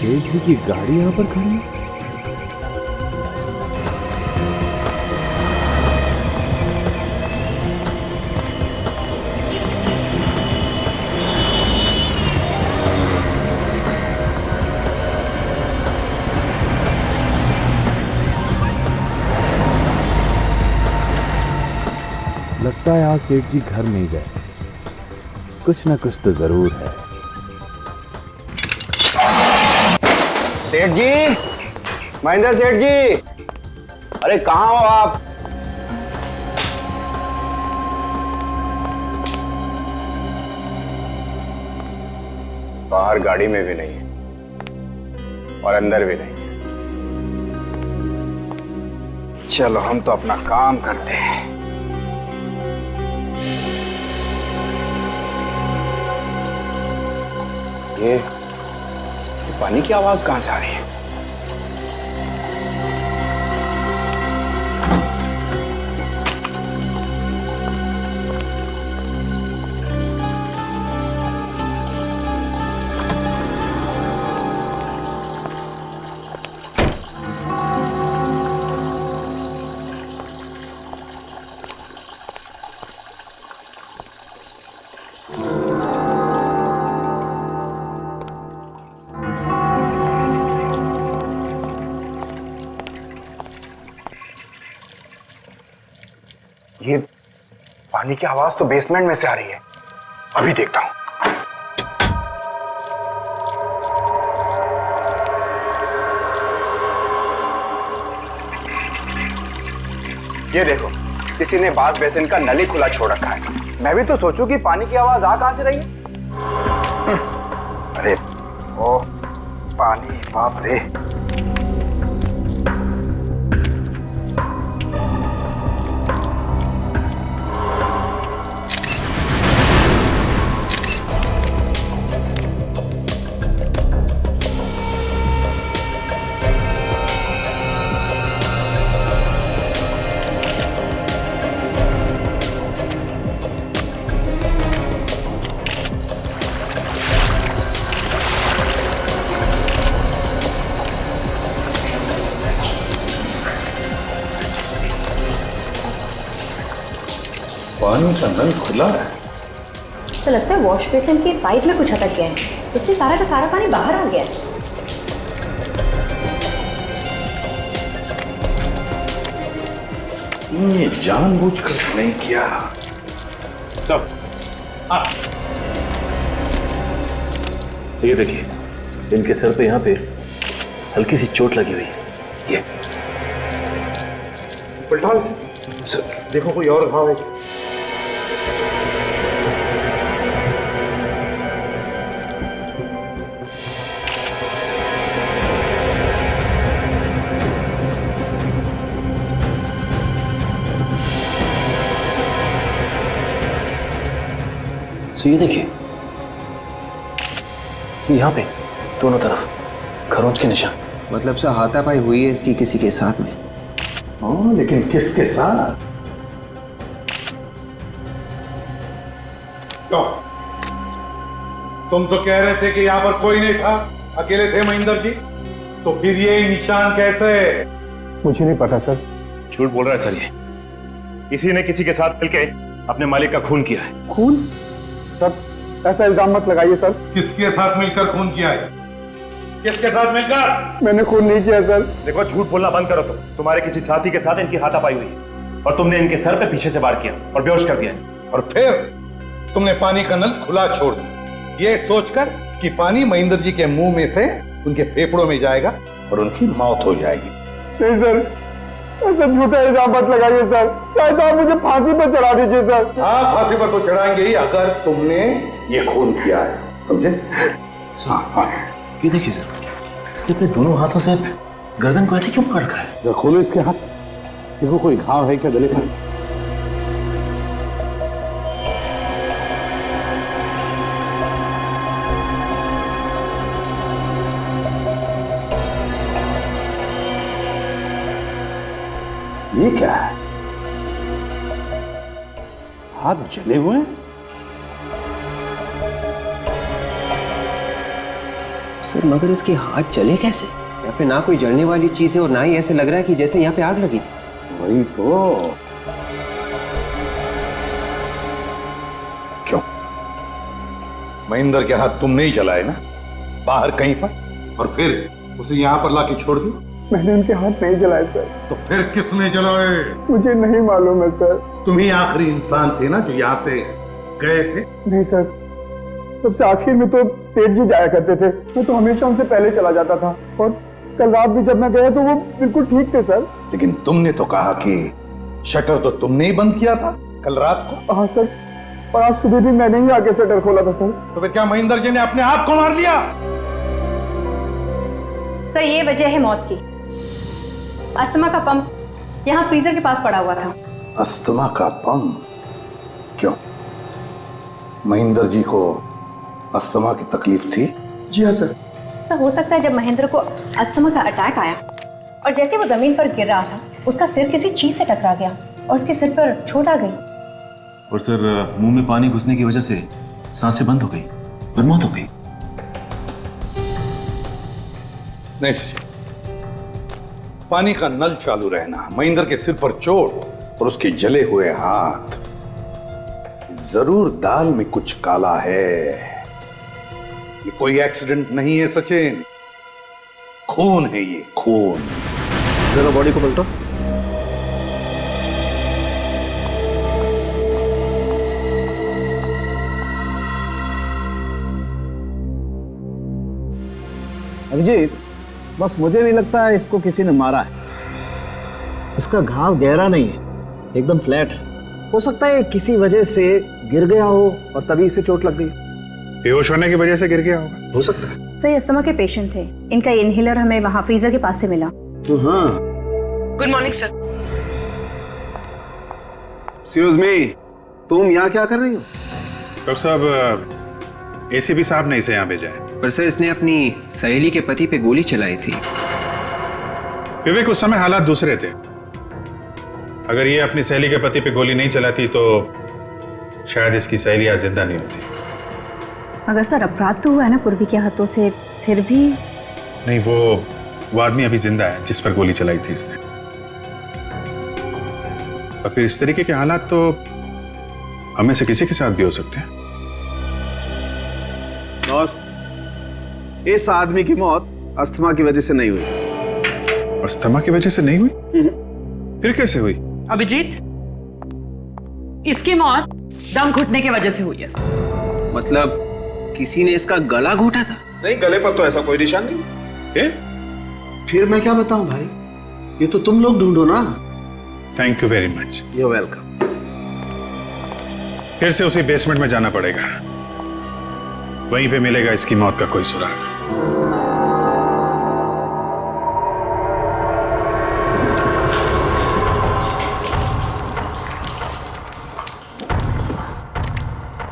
सेठ जी की गाड़ी यहाँ पर खड़ी है। लगता है आज सेठ जी घर नहीं गए, कुछ ना कुछ तो जरूर है। सेठ जी, महेंद्र सेठ जी, अरे कहाँ हो आप? बाहर गाड़ी में भी नहीं है और अंदर भी नहीं है। चलो हम तो अपना काम करते हैं। ये पानी की आवाज कहां से आ रही है? ये पानी की आवाज तो बेसमेंट में से आ रही है। अभी देखता हूं। ये देखो, किसी ने बाथ बेसिन का नली खुला छोड़ रखा है। मैं भी तो सोचूं कि पानी की आवाज आ कहां से रही है। अरे ओ पानी, बाप रे। पानी का नल खुला है। ऐसा लगता है वॉश बेसिन के पाइप में कुछ अटक गया है, इसलिए सारा का सारा पानी बाहर आ गया है। ये जानबूझकर नहीं किया। तब तो ये देखिए, इनके सर पे यहाँ पे हल्की सी चोट लगी हुई है। ये पलटाओ इसे, देखो कोई और घाव है। तो ये देखिए, यहाँ पे दोनों तरफ खरोंच के निशान। मतलब से हाथापाई हुई है इसकी किसी के साथ में। हाँ, लेकिन किसके साथ? तो तुम तो कह रहे थे कि यहाँ पर कोई नहीं था, अकेले थे महेंद्र जी, तो फिर ये निशान कैसे? मुझे नहीं पता सर। झूठ बोल रहा है सर, ये किसी ने किसी के साथ मिलके अपने मालिक का खून किया है। खून? सर ऐसा इल्जाम मत लगाइए सर। किसके साथ मिलकर खून किया है? किसके साथ मिलकर? मैंने खून नहीं किया सर। देखो, झूठ बोलना बंद करो। तुम्हारे किसी साथी के साथ इनकी हाथापाई हुई है और तुमने इनके सर पे पीछे से वार किया और बेहोश कर दिया। और फिर तुमने पानी का नल खुला छोड़ दिया, ये सोचकर कि पानी महेंद्र जी के मुंह में से उनके फेफड़ों में जाएगा और उनकी मौत हो जाएगी। नहीं सर, ऐसा झूठा इल्जाम मत लगाइए सर। चाहे तो आप मुझे फांसी पर चढ़ा दीजिए सर। हाँ, फांसी पर तो चढ़ाएंगे ही अगर तुमने ये खून किया है, समझे? ये देखिए सर, इसने अपने दोनों हाथों से गर्दन को ऐसे क्यों पकड़ रखा है? जरा खोलो इसके हाथ, देखो कोई घाव है क्या गले में? ये क्या है? हाथ जले हुए हैं? सर मगर इसके हाथ जले कैसे? या फिर ना कोई जलने वाली चीज है और ना ही ऐसे लग रहा है कि जैसे यहाँ पे आग लगी थी। वही तो। क्यों महेंद्र के हाथ तुम नहीं जलाए ना बाहर कहीं पर, और फिर उसे यहाँ पर लाके छोड़ दी? मैंने उनके हाथ नहीं जलाए सर। तो फिर किसने जलाए? मुझे नहीं मालूम है सर। तुम ही आखिरी इंसान थे ना जो यहाँ से गए थे? नहीं सर, सबसे आखिर में तो सेठ जी जाया करते थे, मैं तो हमेशा उनसे पहले चला जाता था, और कल रात भी जब मैं गया तो वो बिल्कुल ठीक थे सर। लेकिन तुमने तो कहा कि शटर तो तुमने ही बंद किया था कल रात को। हाँ सर, और आज सुबह भी मैंने ही आके शटर खोला था सर। तो फिर क्या महेंद्र जी ने अपने आप को मार लिया? सर ये वजह है मौत की। अस्थमा का पंप यहाँ फ्रीजर के पास पड़ा हुआ था। अस्थमा का पंप? क्यों, महेंद्र जी को अस्थमा की तकलीफ थी? जी हाँ सर। सर हो सकता है जब महेंद्र को अस्थमा का अटैक आया और जैसे वो जमीन पर गिर रहा था, उसका सिर किसी चीज से टकरा गया और उसके सिर पर चोट आ गई। और सर मुंह में पानी घुसने की वजह से सांसें बंद हो गई और मौत हो गई। नहीं सर, पानी का नल चालू रहना, महेंद्र के सिर पर चोट और उसके जले हुए हाथ, जरूर दाल में कुछ काला है। ये कोई एक्सीडेंट नहीं है सचिन, खून है ये, खून। जरा बॉडी को पलटो। अभिजीत, बस मुझे नहीं लगता है इसको किसी ने मारा है। इसका घाव गहरा नहीं है, एकदम फ्लैट है। हो सकता है किसी वजह से गिर गया हो और तभी इसे चोट लग गई। बेहोश होने की वजह से गिर गया होगा, हो सकता है। सर ये अस्थमा के पेशेंट थे, इनका इनहेलर हमें वहाँ फ्रीजर के पास से मिला। हाँ। Good morning sir. Excuse me, तुम यहाँ क्या कर रही हो? डॉक्टर साहब, एसीपी साहब ने इसे यहाँ भेजा है। पर सर इसने अपनी सहेली के पति पे गोली चलाई थी। विवेक, उस समय हालात दूसरे थे। अगर ये अपनी सहेली के पति पे गोली नहीं चलाती तो शायद इसकी सहेली आज जिंदा नहीं होती। मगर सर अपराध तो हुआ है ना पूर्वी के हाथों से, फिर भी। नहीं, वो आदमी अभी जिंदा है जिस पर गोली चलाई थी इसने। और फिर इस तरीके के हालात तो हमें से किसी के साथ भी हो सकते हैं। बॉस, इस आदमी की मौत अस्थमा की वजह से नहीं हुई। अस्थमा की वजह से नहीं हुई? फिर कैसे हुई? अभिजीत, इसकी मौत दम घुटने की वजह से हुई है। मतलब किसी ने इसका गला घोटा था? नहीं, गले पर तो ऐसा कोई निशान नहीं। फिर मैं क्या बताऊं भाई, ये तो तुम लोग ढूंढो ना। Thank you very much. You welcome. फिर से उसी बेसमेंट में जाना पड़ेगा, वहीं पे मिलेगा इसकी मौत का कोई सुराग।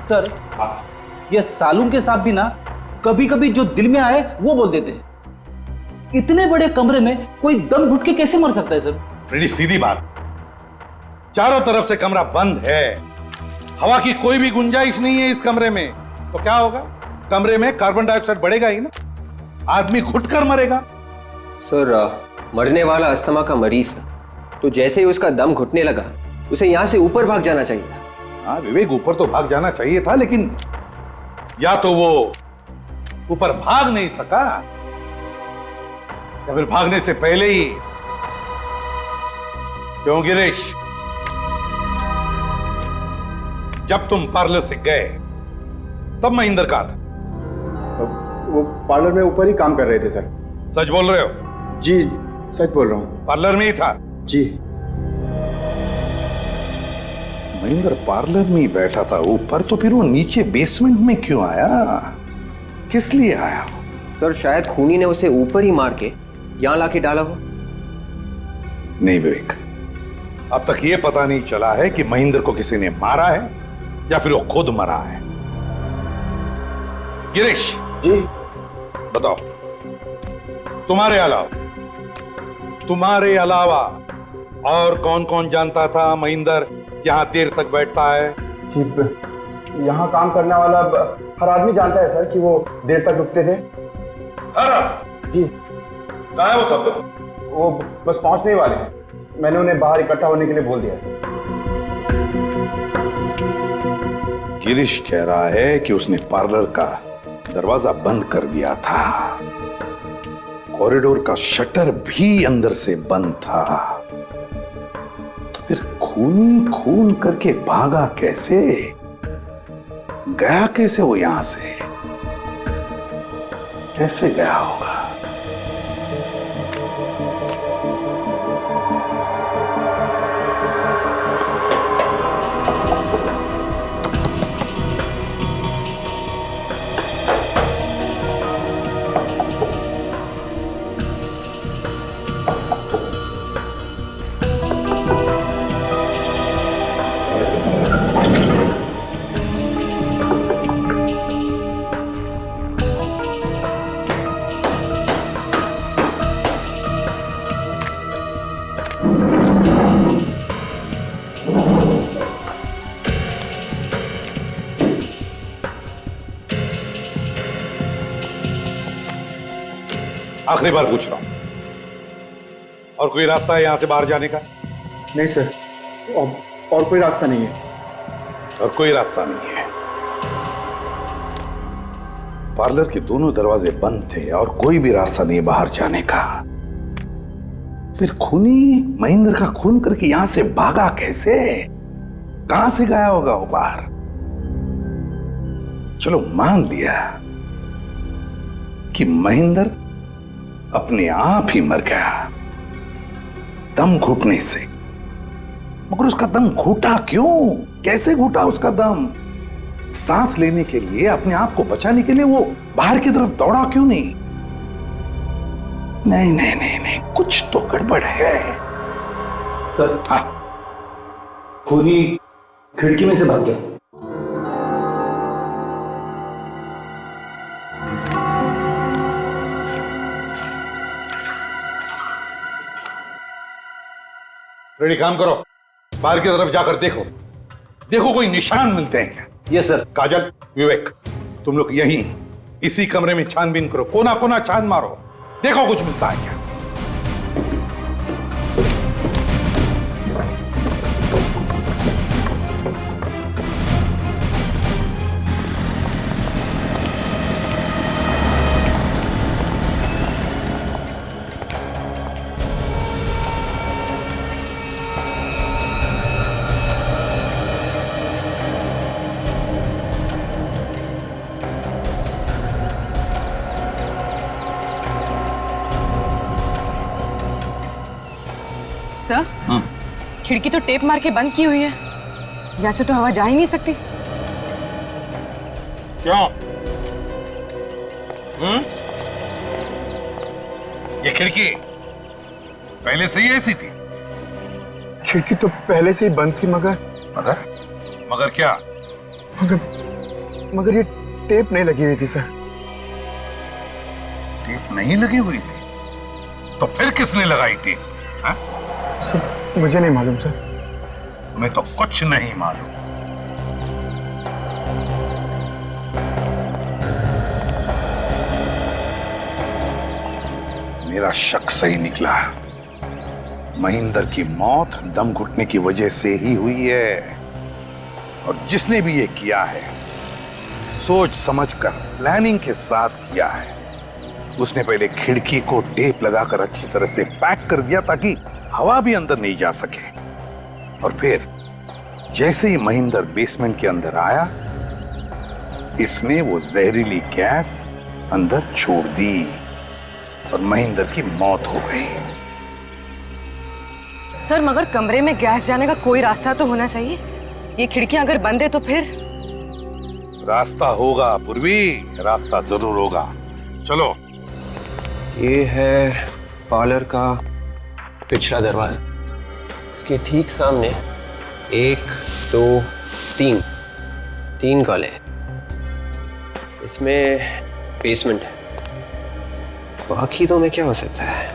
सर, ये सालून के साहब भी ना कभी कभी जो दिल में आए वो बोल देते हैं। इतने बड़े कमरे में कोई दम घुट के कैसे मर सकता है सर? फ्रेडी, सीधी बात, चारों तरफ से कमरा बंद है, हवा की कोई भी गुंजाइश नहीं है इस कमरे में, तो क्या होगा? कमरे में कार्बन डाइऑक्साइड बढ़ेगा ही ना, आदमी घुटकर मरेगा। सर मरने वाला अस्थमा का मरीज था, तो जैसे ही उसका दम घुटने लगा उसे यहाँ से ऊपर भाग जाना चाहिए था। हाँ विवेक, ऊपर तो भाग जाना चाहिए था, लेकिन या तो वो ऊपर भाग नहीं सका या फिर भागने से पहले ही। क्यों गिरीश, जब तुम पार्लर से गए तब महेंद्र कहाँ था? वो पार्लर में ऊपर ही काम कर रहे थे सर। सच बोल रहे हो? जी सच बोल रहा हूँ। पार्लर में ही था? जी। महेंद्र पार्लर में ही बैठा था ऊपर, तो फिर वो नीचे बेसमेंट में क्यों आया? किस लिए आया? सर शायद खूनी ने उसे ऊपर ही मार के यहां लाके डाला हो। नहीं विवेक, अब तक ये पता नहीं चला है कि महेंद्र को किसी ने मारा है या फिर वो खुद मरा है। गिरीश जी बताओ, तुम्हारे अलावा और कौन कौन जानता था महेंद्र यहाँ देर तक बैठता है? जी, यहाँ काम करने वाला हर आदमी जानता है सर कि वो देर तक रुकते थे। जी कहाँ है वो सब लोग? वो बस पहुंचने ही वाले हैं। मैंने उन्हें बाहर इकट्ठा होने के लिए बोल दिया है। गिरीश कह रहा है कि उसने पार्लर का दरवाजा बंद कर दिया था, कॉरिडोर का शटर भी अंदर से बंद था, तो फिर खून खून करके भागा कैसे, गया कैसे वो यहां से, कैसे गया होगा? आखिरी बार पूछ रहा हूं, और कोई रास्ता है यहां से बाहर जाने का? नहीं सर, और कोई रास्ता नहीं है। और कोई रास्ता नहीं है। पार्लर के दोनों दरवाजे बंद थे और कोई भी रास्ता नहीं बाहर जाने का। फिर खूनी महेंद्र का खून करके यहां से भागा कैसे, कहां से गया होगा वो बाहर? चलो मान लिया कि महेंद्र अपने आप ही मर गया दम घुटने से, मगर उसका दम घुटा क्यों, कैसे घुटा उसका दम? सांस लेने के लिए, अपने आप को बचाने के लिए वो बाहर की तरफ दौड़ा क्यों नहीं? नहीं नहीं नहीं नहीं, कुछ तो गड़बड़ है सर। हाँ, खूनी खिड़की में से भाग गया। रेडी, काम करो, बाहर की तरफ जाकर देखो, देखो कोई निशान मिलते हैं क्या? Yes sir. काजल, विवेक, तुम लोग यहीं इसी कमरे में छानबीन करो, कोना कोना छान मारो, देखो कुछ मिलता है क्या। सर, खिड़की तो टेप मार के बंद की हुई है, यहाँ से तो हवा जा ही नहीं सकती। क्यों? ये खिड़की पहले से ही ऐसी थी? खिड़की तो पहले से ही बंद थी, मगर मगर क्या? मगर ये टेप नहीं लगी हुई थी सर। टेप नहीं लगी हुई थी? तो फिर किसने लगाई टेप? हाँ? सर मुझे नहीं मालूम सर। तुम्हें तो कुछ नहीं मालूम। मेरा शक सही निकला, महेंद्र की मौत दम घुटने की वजह से ही हुई है, और जिसने भी ये किया है सोच समझकर, प्लानिंग के साथ किया है। उसने पहले खिड़की को टेप लगाकर अच्छी तरह से पैक कर दिया ताकि हवा भी अंदर नहीं जा सके, और फिर जैसे ही महेंद्र बेसमेंट के अंदर आया, इसने वो जहरीली गैस अंदर छोड़ दी और महेंद्र की मौत हो गई। सर मगर कमरे में गैस जाने का कोई रास्ता तो होना चाहिए। ये खिड़कियां अगर बंद है तो फिर? रास्ता होगा पूर्वी, रास्ता जरूर होगा। चलो। ये है पार्लर का पिछला दरवाजा, इसके ठीक सामने 1 2 3 कॉले हैं। इसमें बेसमेंट है, बाकी तो में क्या हो सकता है?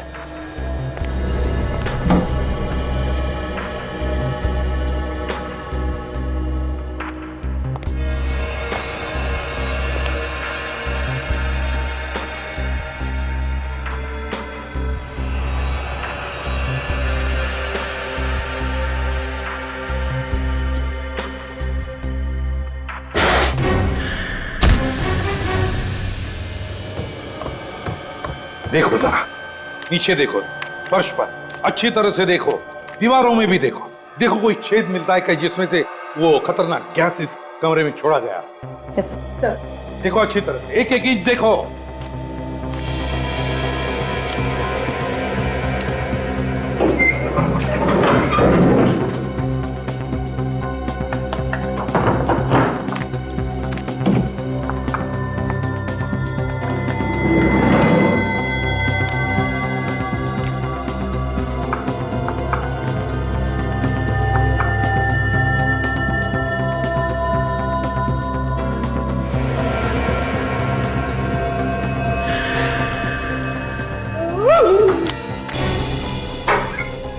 देखो जरा, नीचे देखो, फर्श पर अच्छी तरह से देखो, दीवारों में भी देखो। देखो कोई छेद मिलता है क्या जिसमें से वो खतरनाक गैस इस कमरे में छोड़ा गया? देखो अच्छी तरह से, एक एक इंच देखो।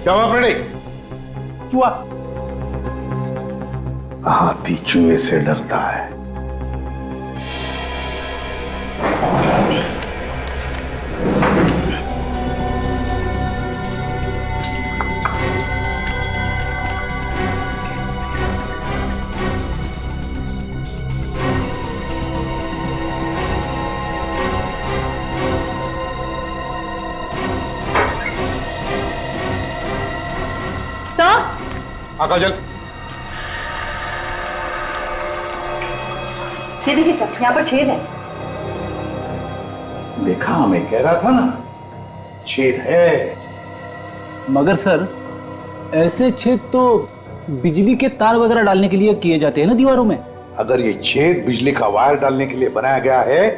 क्या हुआ फ्रेडी? चूहा। हाथी चूहे से डरता है। काजल, ये देखिए सर, यहाँ पर छेद है। देखा, मैं कह रहा था ना, छेद है। मगर सर, ऐसे छेद तो बिजली के तार वगैरह डालने के लिए किए जाते हैं ना दीवारों में। अगर ये छेद बिजली का वायर डालने के लिए बनाया गया है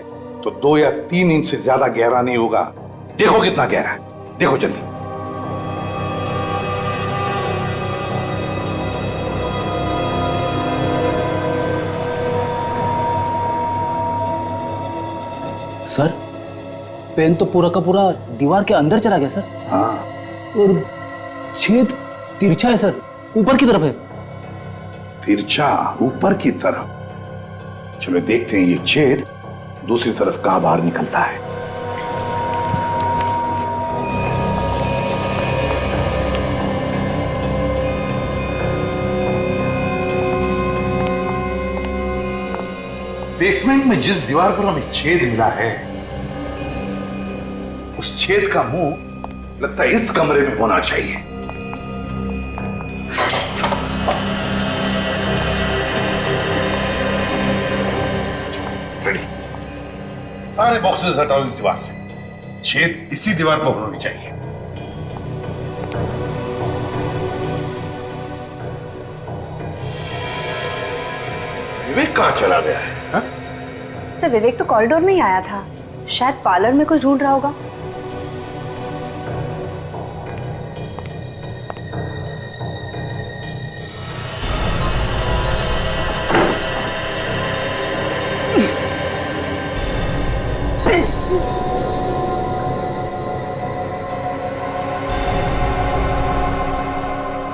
तो 2 या 3 इंच से ज्यादा गहरा नहीं होगा। देखो कितना गहरा है, देखो जल्दी। सर, पेन तो पूरा का पूरा दीवार के अंदर चला गया सर। हाँ। और छेद तिरछा है सर, ऊपर की तरफ है। तिरछा ऊपर की तरफ? चलो देखते हैं ये छेद दूसरी तरफ कहां बाहर निकलता है। बेसमेंट में जिस दीवार पर हमें छेद मिला है, उस छेद का मुंह लगता है इस कमरे में होना चाहिए। रेडी, सारे बॉक्सेस हटाओ इस दीवार से। छेद इसी दीवार पर होनी चाहिए। विवेक कहां चला गया है? सर, विवेक तो कॉरिडोर में ही आया था, शायद पार्लर में कुछ ढूंढ रहा होगा।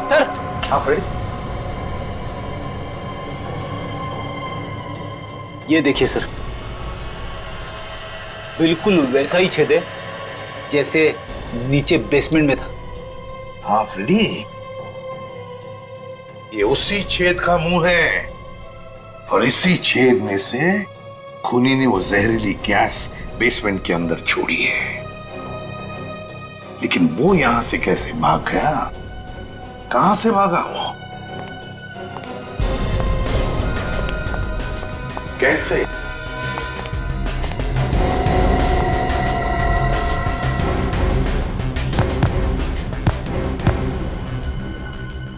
सर। हाँ फ्रेडी, ये देखिए सर, बिल्कुल वैसा ही छेद है जैसे नीचे बेसमेंट में था। हाँ फ्रेडी, ये उसी छेद का मुंह है और इसी छेद में से खूनी ने वो जहरीली गैस बेसमेंट के अंदर छोड़ी है। लेकिन वो यहां से कैसे भाग गया? कहां से भागा वो? कैसे?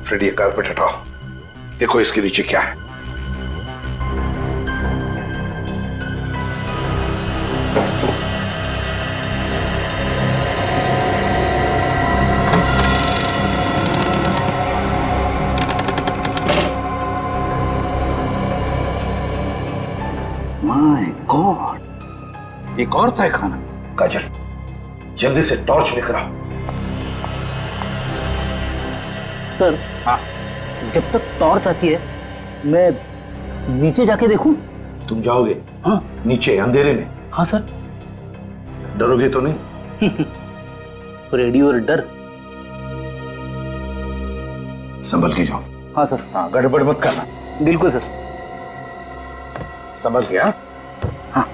फ्रेडी, ये कारपेट हटाओ, देखो इसके नीचे क्या है। माय गॉड, एक और था खाना। काजल, जल्दी से टॉर्च लेकर आओ। सर, हाँ, जब तक टॉर्च आती है मैं नीचे जाके देखूं? तुम जाओगे? हाँ। नीचे अंधेरे में? हाँ सर। डरोगे तो नहीं? रेडियो और डर। संभल के जाओ। हाँ सर। हाँ, गड़बड़ मत करना। बिल्कुल सर। संभल गया? हाँ।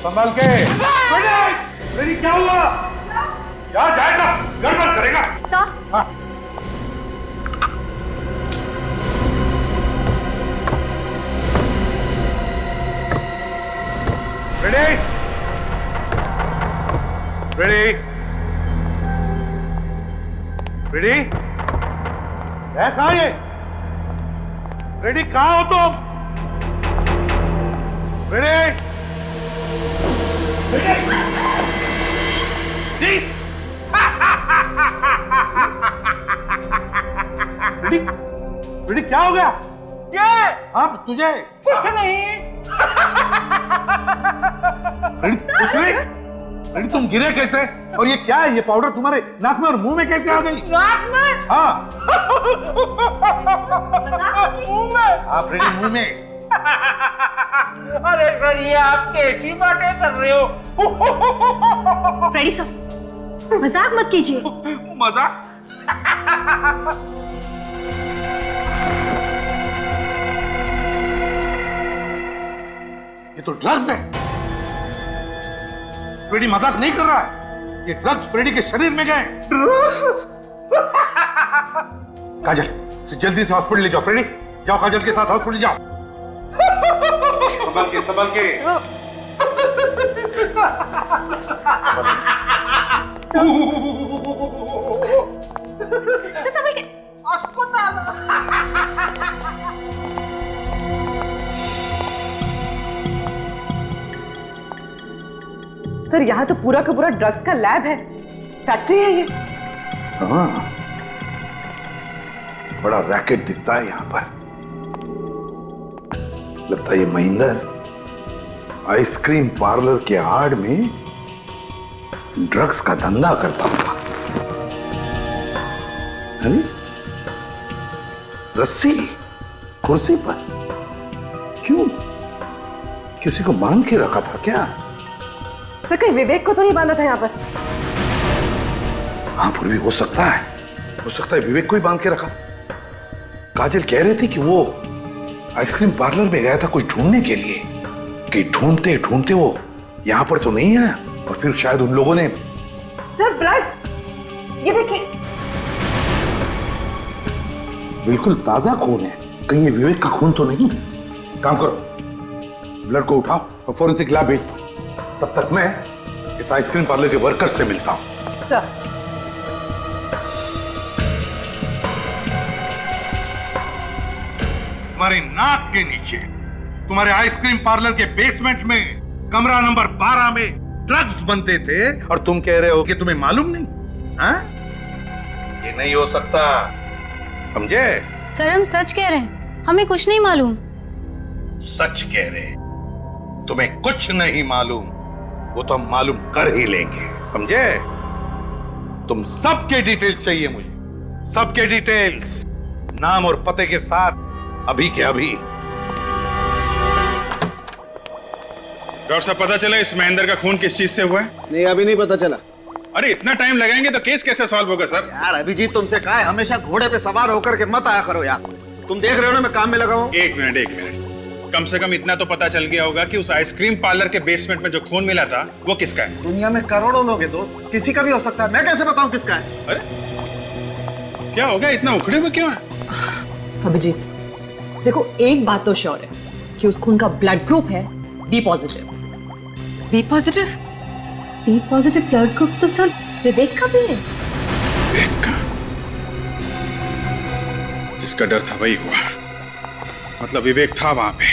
संभाल के। मेरी क्या हुआ? क्या जाएगा? गड़बड़ करेगा। सर। हाँ। रेडी? रेडी? रेडी? है कहाँ ये? रेडी कहाँ हो तुम? रेडी? रेडी? रेडी क्या हो गया? क्या? हाँ तुझे? कुछ नहीं। रेडी कुछ नहीं? रेडी तुम गिरे कैसे? और ये क्या है? ये पाउडर तुम्हारे नाक में और मुंह में कैसे आ गई? नाक में? हाँ। मुंह में? हाँ रेडी मुंह में। अरे सर ये आप कैसी बातें कर रहे हो? फ्रेडी सर, मजाक मत कीजिए। मजाक? ये तो ड्रग्स है। फ्रेडी मजाक नहीं कर रहा है। ये ड्रग्स फ्रेडी के शरीर में गए। काजल से जल्दी से हॉस्पिटल ले जाओ। फ्रेडी जाओ, काजल के साथ हॉस्पिटल जाओ। संभाल के, संभाल के। संभाल के। सर यहाँ तो पूरा का पूरा ड्रग्स का लैब है, फैक्ट्री है ये। हाँ, बड़ा रैकेट दिखता है यहाँ पर। लगता है ये महेंद्र आइसक्रीम पार्लर के आड़ में ड्रग्स का धंधा करता होगा। रस्सी कुर्सी पर क्यों? किसी को बांध के रखा था क्या? सर कहीं विवेक को तो नहीं बांधा था यहाँ पर? हाँ पूर्वी हो सकता है विवेक को ही बांध के रखा। काजल कह रही थी कि वो आइसक्रीम पार्लर में गया था कुछ ढूंढने के लिए, कि ढूंढते ढूंढते वो यहां पर तो नहीं आया और फिर शायद उन लोगों ने। सर ब्लड, ये देखिए। बिल्कुल ताजा खून है, कहीं ये विवेक का खून तो नहीं? काम करो, ब्लड को उठाओ और फोरेंसिक लैब भेज दो। तब तक मैं इस आइसक्रीम पार्लर के वर्कर से मिलता हूं। सर तुम्हारी नाक के नीचे, तुम्हारे आइसक्रीम पार्लर के बेसमेंट में कमरा नंबर 12 में ड्रग्स बनते थे और तुम कह रहे हो कि तुम्हें मालूम नहीं? हाँ? ये नहीं हो सकता, समझे? सर हम सच कह रहे हैं, हमें कुछ नहीं मालूम। सच कह रहे, तुम्हें कुछ नहीं मालूम, वो तो हम मालूम कर ही लेंगे, समझे? तुम सबके डिटेल्स चाहिए मुझे, सबके डिटेल्स, नाम और पते के साथ, अभी के अभी। डॉक्टर साहब पता चला इस महेंद्र का खून किस चीज से हुआ है? नहीं अभी नहीं पता चला। अरे इतना टाइम लगाएंगे तो केस कैसे सॉल्व होगा सर? यार अभिजीत तुमसे कहा है हमेशा घोड़े पे सवार होकर के मत आया करो यार। तुम देख रहे हो ना मैं काम में लगा हूं। एक मिनट, कम से कम इतना तो पता चल गया होगा कि उस आइसक्रीम पार्लर के बेसमेंट में जो खून मिला था वो किसका है? दुनिया में करोड़ों लोग हैं दोस्त, किसी का भी हो सकता है, मैं कैसे बताऊं किसका है? अरे क्या हो गया, इतना उखड़े हुए क्यों है? अभिजीत देखो, एक बात तो श्योर है कि उस खून का ब्लड ग्रुप है B positive. B positive? B positive blood group तो सर विवेक का भी है। विवेक का? जिसका डर था वही हुआ। मतलब विवेक था वहां पे,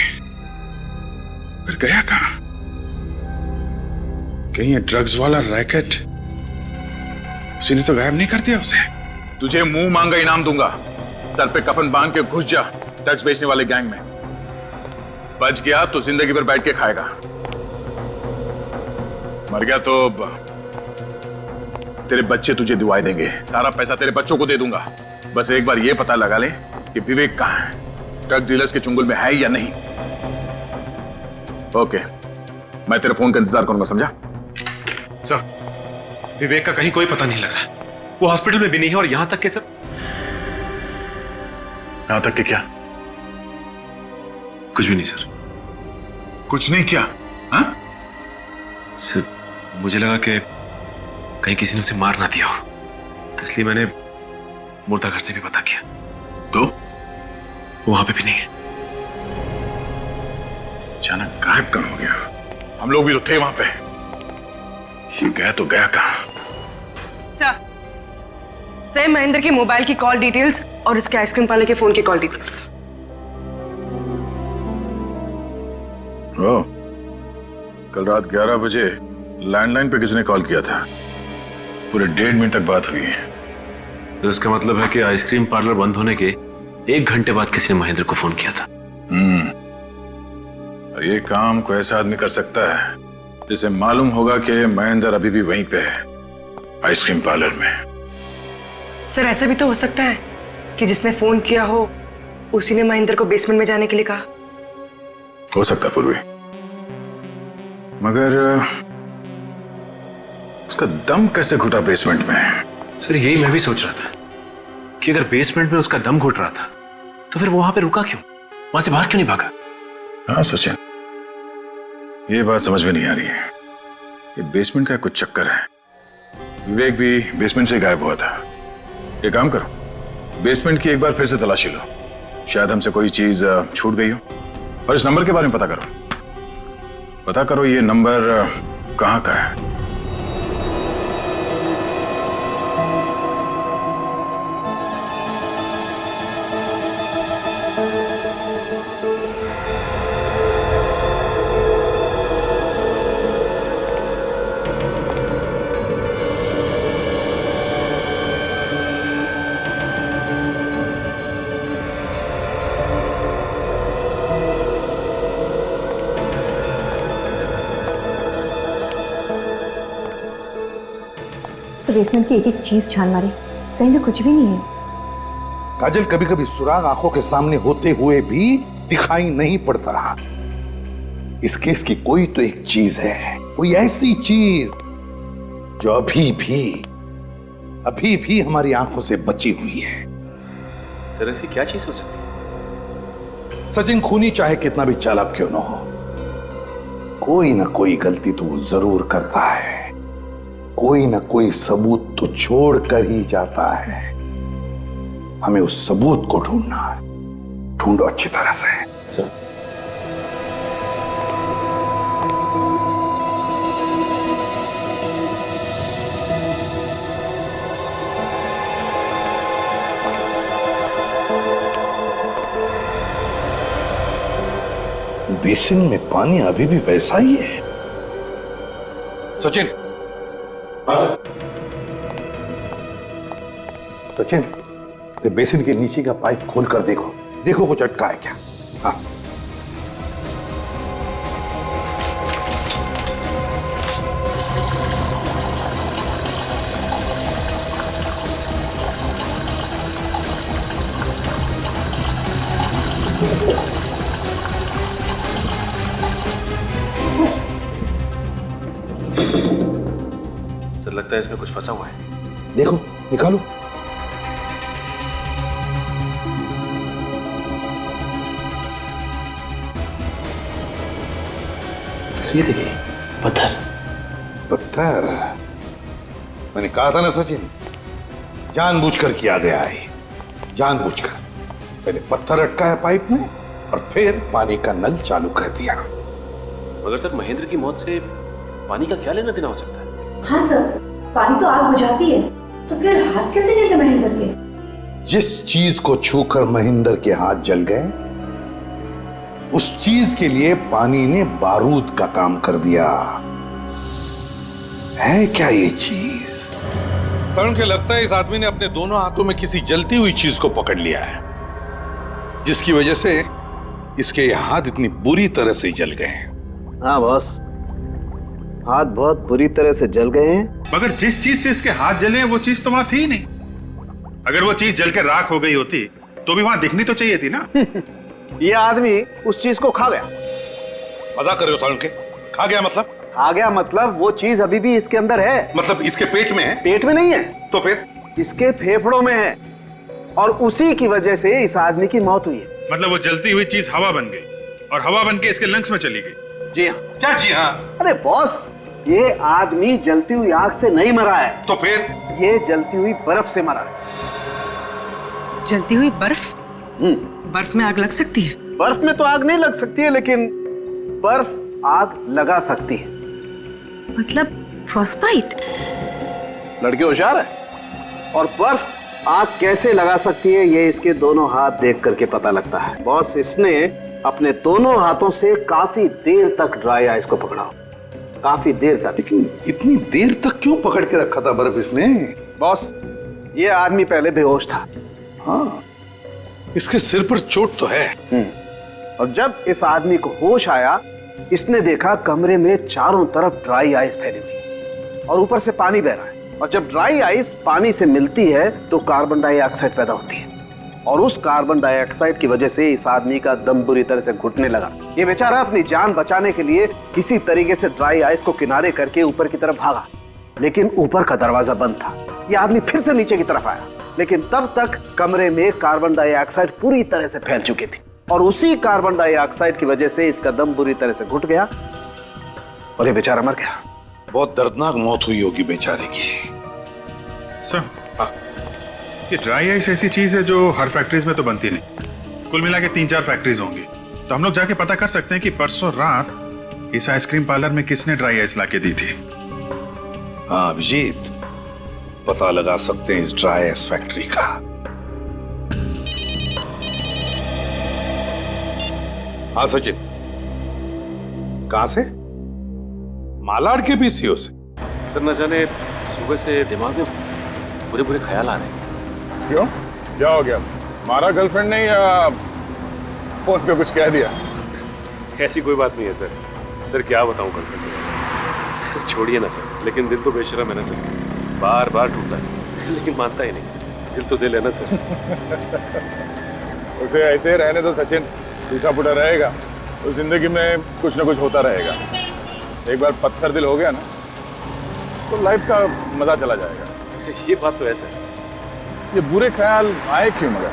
फिर गया कहां? कहीं ये ड्रग्स वाला रैकेट उसी ने तो गायब नहीं कर दिया उसे? तुझे मुंह मांगा इनाम दूंगा, सर पे कफन बांध के घुस जा ड्रग्स बेचने वाले गैंग में। बच गया तो जिंदगी भर बैठ के खाएगा, मर गया तो तेरे बच्चे तुझे दुआएं देंगे, सारा पैसा तेरे बच्चों को दे दूंगा। बस एक बार ये पता लगा ले कि विवेक कहां है, ड्रग डीलर्स के चुंगल में है या नहीं। ओके, मैं तेरे फोन का इंतजार करूंगा, समझा? सर विवेक का कहीं कोई पता नहीं लग रहा, वो हॉस्पिटल में भी नहीं है और यहां तक के सर। यहां तक के क्या? कुछ भी नहीं सर। कुछ नहीं क्या? हाँ? सर, मुझे लगा कि कहीं किसी ने उसे मार ना दिया हो, इसलिए मैंने मुर्दा घर से भी पता किया, तो वो वहां पे भी नहीं है। अचानक गायब कहाँ हो गया? हम लोग भी तो थे वहां पे। ये गया तो गया कहाँ? सर महेंद्र के मोबाइल की कॉल डिटेल्स और उसके आइसक्रीम पार्लर के फोन की कॉल डिटेल्स। कल रात 11 बजे लैंडलाइन पे किसने कॉल किया था? पूरे 1.5 मिनट तक बात हुई है। तो इसका मतलब है कि आइसक्रीम पार्लर बंद होने के 1 घंटे बाद किसी ने महेंद्र को फोन किया था। और ये काम कोई ऐसा आदमी कर सकता है जिसे मालूम होगा कि महेंद्र अभी भी वहीं पे है, आइसक्रीम पार्लर में। सर ऐसा भी तो हो सकता है कि जिसने फोन किया हो उसी ने महेंद्र को बेसमेंट में जाने के लिए कहा। हो सकता है पूर्वी, मगर उसका दम कैसे घुटा बेसमेंट में? सर यही मैं भी सोच रहा था कि अगर बेसमेंट में उसका दम घुट रहा था तो फिर वो वहां पे रुका क्यों, वहां से बाहर क्यों नहीं भागा? हाँ सचिन, ये बात समझ में नहीं आ रही है। ये बेसमेंट का कुछ चक्कर है। विवेक भी बेसमेंट से गायब हुआ था। ये काम करो, बेसमेंट की एक बार फिर से तलाशी लो, शायद हमसे कोई चीज छूट गई हो। और इस नंबर के बारे में पता करो ये नंबर कहाँ का है। बेसमेंट की एक एक चीज छान मारी, कहीं तो कुछ भी नहीं है। काजल, कभी कभी सुराग आंखों के सामने होते हुए भी दिखाई नहीं पड़ता। इस केस की कोई तो एक चीज है, कोई ऐसी चीज जो अभी भी हमारी आंखों से बची हुई है। सर ऐसी क्या चीज हो सकती है? सचिन खूनी चाहे कितना भी चालाक क्यों ना हो, कोई ना कोई गलती तो वो जरूर करता है, कोई ना कोई सबूत तो छोड़ कर ही जाता है। हमें उस सबूत को ढूंढना है, ढूंढो अच्छी तरह से। बेसिन में पानी अभी भी वैसा ही है। सचिन, सचिन, बेसिन के नीचे का पाइप खोल कर देखो कुछ अटका है क्या? हाँ। सर लगता है इसमें कुछ फंसा हुआ है। देखो, निकालो। ये देखिए, पत्थर। मैंने कहा था ना सचिन, जानबूझकर किया गया है, जानबूझकर। पहले पत्थर अटकाया पाइप में और फिर पानी का नल चालू कर दिया। मगर सर महेंद्र की मौत से पानी का क्या लेना देना हो सकता है? हाँ सर, पानी तो आग बुझाती है, तो फिर हाथ कैसे जलते महेंद्र के? जिस चीज को छूकर महेंद्र के हाथ जल गए, उस चीज के लिए पानी ने बारूद का काम कर दिया। है क्या ये चीज? सरण के लगता है इस आदमी ने अपने दोनों हाथों में किसी जलती हुई चीज को पकड़ लिया है, जिसकी वजह से इसके हाथ इतनी बुरी तरह से जल गए हैं। हाँ बॉस, हाथ बहुत बुरी तरह से जल गए हैं। मगर जिस चीज से इसके हाथ जले वो चीज तो वहां थी ही नहीं। अगर वो चीज जल के राख हो गई होती तो भी वहां दिखनी तो चाहिए थी ना। ये आदमी उस चीज को खा गया। मजाक कर रहे हो सारुण के? खा गया मतलब? खा गया मतलब वो चीज अभी भी इसके अंदर है। मतलब इसके पेट में है? पेट में नहीं है तो फिर? इसके फेफड़ों में है, और उसी की वजह से इस आदमी की मौत हुई है। मतलब वो जलती हुई चीज हवा बन गई और हवा बन के इसके लंग्स में चली गई। जी हाँ। क्या जी हाँ? अरे बॉस, ये आदमी जलती हुई आग से नहीं मरा है। तो फिर? ये जलती हुई बर्फ से मरा है। जलती हुई बर्फ? बर्फ में आग लग सकती है? बर्फ में तो आग नहीं लग सकती है, लेकिन बर्फ आग लगा सकती है। मतलब फ्रॉस्टबाइट? लड़की होशियार है। और बर्फ आग कैसे लगा सकती है ये इसके दोनों हाथ देख करके पता लगता है। बॉस, इसने अपने दोनों हाथों से काफी देर तक ड्राई आइस को पकड़ा, काफी देर तक। लेकिन इतनी देर तक क्यों पकड़ के रखा था बर्फ इसने? बॉस, ये आदमी पहले बेहोश था। हाँ, इसके सिर पर चोट तो है। और जब इस आदमी को होश आया, इसने देखा कमरे में चारों तरफ ड्राई आइस फैली हुई और ऊपर से पानी बह रहा है। और जब ड्राई आइस पानी से मिलती है तो कार्बन डाइऑक्साइड पैदा होती है, और उस कार्बन डाइऑक्साइड की वजह से इस आदमी का दम बुरी तरह से घुटने लगा। ये बेचारा अपनी जान बचाने के लिए किसी तरीके से ड्राई आइस को किनारे करके ऊपर की तरफ भागा, लेकिन ऊपर का दरवाजा बंद था। ये आदमी फिर से नीचे की तरफ आया, लेकिन तब तक कमरे में कार्बन डाइऑक्साइड पूरी तरह से फैल चुकी थी, और उसी कार्बन डाइऑक्साइड की वजह से इसका दम बुरी तरह से घुट गया और ये बेचारा मर गया। बहुत दर्दनाक मौत हुई होगी बेचारे की। सर, ये ड्राई आइस ऐसी चीज है जो हर फैक्ट्रीज में तो बनती नहीं, कुल मिला के 3-4 फैक्ट्रीज होंगी। तो हम लोग जाके पता कर सकते हैं कि परसों रात इस आइसक्रीम पार्लर में किसने ड्राई आइस लाके दी थी। हाँ अभिजीत, पता लगा सकते हैं इस ड्राई आइस फैक्ट्री का। हाँ सचिन, कहां से? मालाड के पीसीओ से। सर न जाने सुबह से दिमाग में बुरे बुरे ख्याल आ रहे हैं। क्यों, क्या हो गया? हमारा गर्लफ्रेंड ने या फोन पे कुछ कह दिया? ऐसी कोई बात नहीं है सर। सर क्या बताऊं गर्लफ्रेंड को, छोड़िए ना सर। लेकिन दिल तो बेशरम है ना सर, बार बार टूटता है लेकिन मानता ही नहीं। दिल तो दिल है ना सर। उसे ऐसे रहने दो सचिन, टूटा फूटा रहेगा तो जिंदगी में कुछ ना कुछ होता रहेगा। एक बार पत्थर दिल हो गया ना तो लाइफ का मजा चला जाएगा। ये बात तो ऐसा है। ये बुरे ख्याल आए क्यों मगर?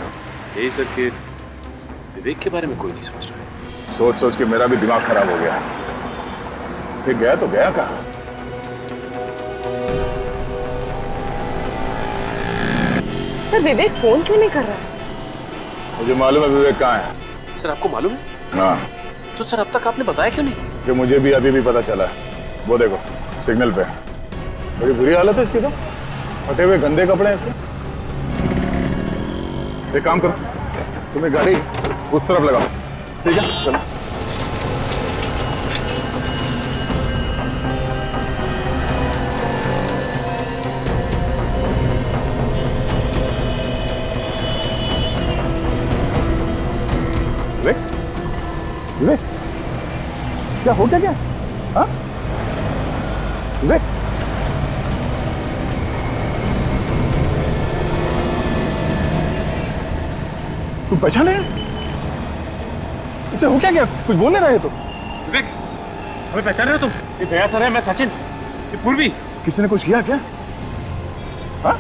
यही सर कि विवेक के बारे में कोई नहीं सोच रहा है। सोच सोच के मेरा भी दिमाग खराब हो गया। फिर गया तो गया कहाँ? सर विवेक फोन क्यों नहीं कर रहा है? मुझे मालूम है विवेक कहाँ है। सर आपको मालूम है? हाँ। तो सर अब तक आपने बताया क्यों नहीं? कि मुझे भी अभी भी पता चला है। वो देखो सिग्नल पे, बड़ी बुरी हालत है इसकी तो, फटे हुए गंदे कपड़े हैं इसके। एक काम करो, तुम्हें गाड़ी उस तरफ लगाओ, ठीक है? चलो। विवेक, विवेक, क्या हो गया? क्या? हाँ? विवेक, तुम पहचाने? इसे हो क्या गया? कुछ बोलने रहे तुम? विवेक, हमें पहचान रहे हो तुम? ये दया सर है, मैं सचिन, ये पूर्वी। किसी ने कुछ किया क्या? हाँ?